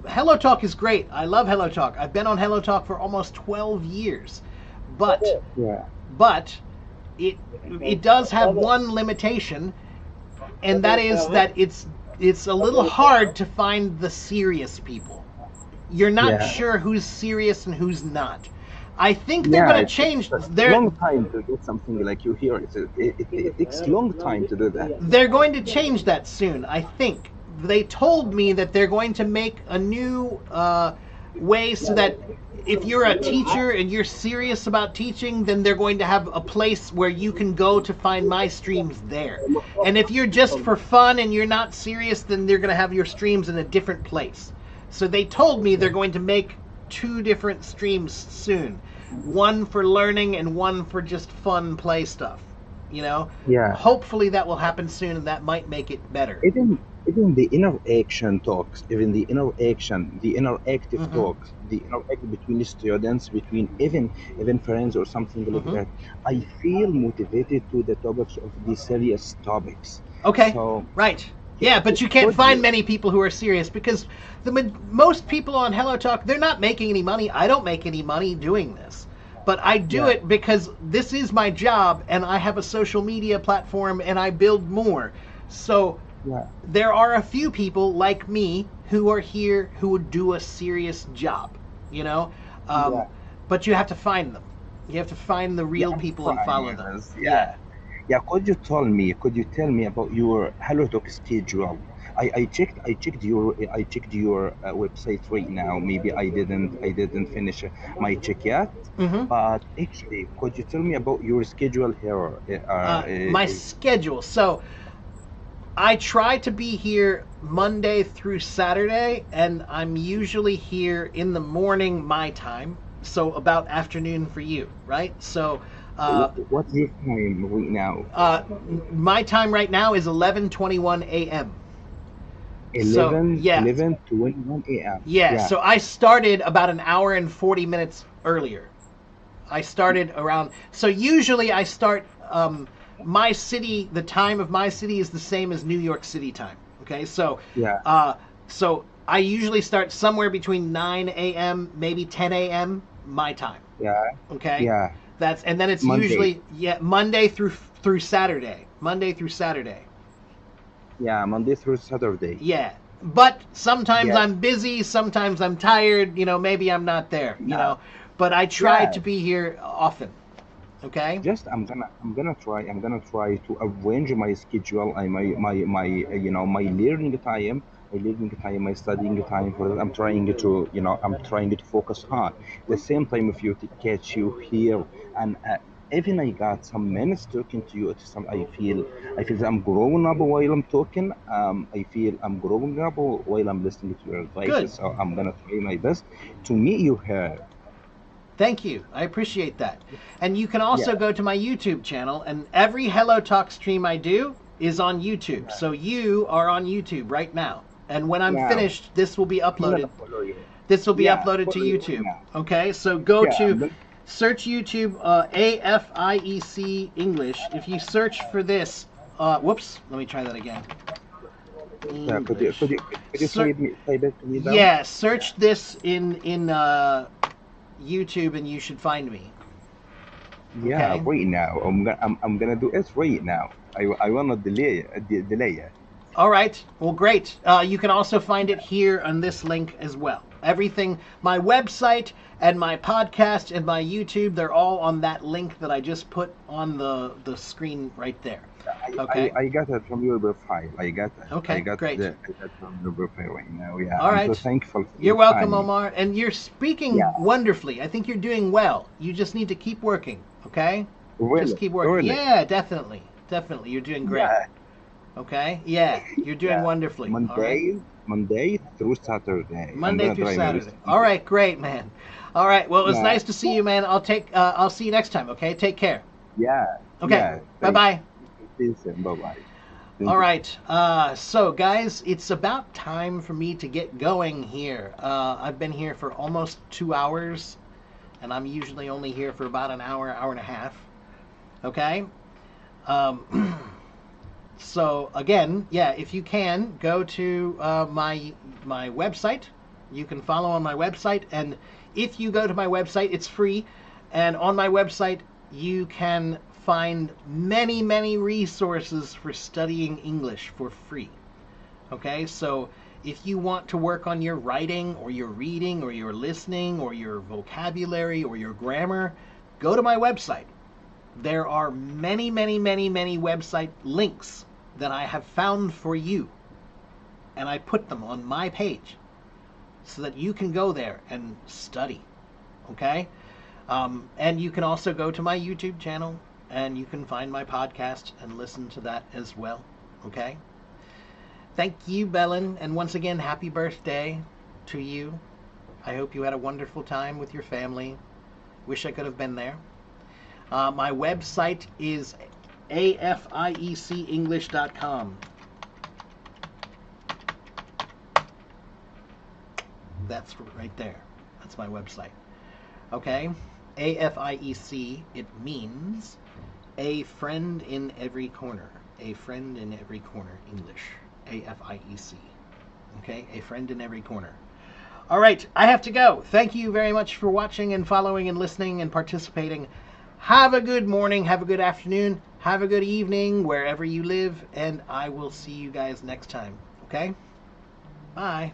Hello Talk is great. I love Hello Talk. I've been on Hello Talk for almost 12 years. But yeah, but it it does have one limitation, and that is that it's a little hard to find the serious people. You're not yeah, sure who's serious and who's not. I think they're yeah. going to It's change. a long time to get something like you here. It takes long time to do that. They're going to change that soon. I think they told me that they're going to make a new way so that if you're a teacher and you're serious about teaching, then they're going to have a place where you can go to find my streams there. And if you're just for fun and you're not serious, then they're going to have your streams in a different place. So they told me they're going to make two different streams soon. One for learning and one for just fun play stuff. You know, Yeah. hopefully that will happen soon and that might make it better. Even the interaction talks, even the interactive Hmm. talks, the interact between the students, between even friends or something like Hmm. that, I feel motivated to the topics of the serious topics. Okay, So right. it, Yeah, but it you can't could be. find many people who are serious because most people on Hello Talk, they're not making any money. I don't make any money doing this. But I do Yeah, it because this is my job and I have a social media platform and I build more. So yeah, there are a few people like me who are here who would do a serious job, you know. Um, Yeah. but you have to find them. You have to find the Yeah, real I'm people and follow trying them. this. Yeah. Yeah. Yeah, could you tell me about your HelloTalk schedule? I checked your website right now. Maybe I didn't finish my check yet. Hmm. But actually, could you tell me about your schedule here? My schedule. So I try to be here Monday through Saturday, and I'm usually here in the morning my time. So about afternoon for you, right? So uh, What's your time right now? uh, my time right now is 11:21 a.m. So 11:21 a.m. yeah. Yeah, So I started about an hour and 40 minutes earlier. I started around. So usually I start. My city, the time of my city is the same as New York City time. Okay, yeah, uh, so I usually start somewhere between 9 a.m. maybe 10 a.m. my time. yeah, Okay, yeah. that's and then it's Monday. usually Monday through Saturday. Monday through Saturday. Yeah, Monday through Saturday. Yeah. But sometimes Yes. I'm busy, sometimes I'm tired, maybe I'm not there, Yeah, but I try yeah. to be here often. Okay? Just I'm gonna try to arrange my schedule. My learning time, my studying time for that. I'm trying to focus on. The same time, if you catch you here, and even I got some minutes talking to you. It's some I feel that I'm growing up while I'm talking. I feel I'm growing up while I'm listening to your Good. advices. So I'm gonna try my best to meet you here. Thank you. I appreciate that. And you can also Yeah, go to my YouTube channel, and every Hello Talk stream I do is on YouTube. So you are on YouTube right now. And when I'm yeah. finished, this will be I'm gonna uploaded. follow you. This will be Yeah, uploaded to follow you right YouTube. now. Okay? So go Yeah, to search YouTube AFIEC English. If you search for this, whoops, let me try that again. yeah. English. Could you Ser- type it to me down? yeah, search this in YouTube, and you should find me. Yeah, Okay. right now. I'm gonna do it right now. I wanna delay it. All right. Well, great. You can also find it here on this link as well. Everything, my website and my podcast and my YouTube, they're all on that link that I just put on the screen right there. Okay. I got it from your profile. Okay. Great. I got from your profile right now. Yeah, All I'm so right. thankful for You're your welcome, time. Omar. And you're speaking Yeah, wonderfully. I think you're doing well. You just need to keep working. Okay. Just really, keep working. really. Yeah, definitely. Definitely. You're doing great. Yeah, Okay. Yeah, you're doing yeah. wonderfully. All right. Monday through Saturday. I'm Monday gonna through try my best Saturday. to All keep it. right, great, man. All right. Well, it was Yeah, nice to see you, man. I'll see you next time. Okay. Take care. yeah, Okay. yeah. Bye Thank bye. you. See you soon. Bye bye. All Thank you. right. So guys, it's about time for me to get going here. I've been here for almost 2 hours, and I'm usually only here for about an hour, hour and a half. Okay. Um, so again, yeah, if you can go to my website, you can follow on my website, and if you go to my website, it's free, and on my website you can find many resources for studying English for free. Okay, so if you want to work on your writing or your reading or your listening or your vocabulary or your grammar, go to my website. There are many website links that I have found for you, and I put them on my page so that you can go there and study. Okay? And you can also go to my YouTube channel and you can find my podcast and listen to that as well. Okay? Thank you, Belen, and once again, happy birthday to you. I hope you had a wonderful time with your family. Wish I could have been there. My website is afiecenglish.com. That's right there. That's my website. Okay? AFIEC, it means a friend in every corner. A friend in every corner, English. AFIEC. Okay? A friend in every corner. All right, I have to go. Thank you very much for watching and following and listening and participating. Have a good morning, have a good afternoon, have a good evening wherever you live, and I will see you guys next time. Okay? Bye.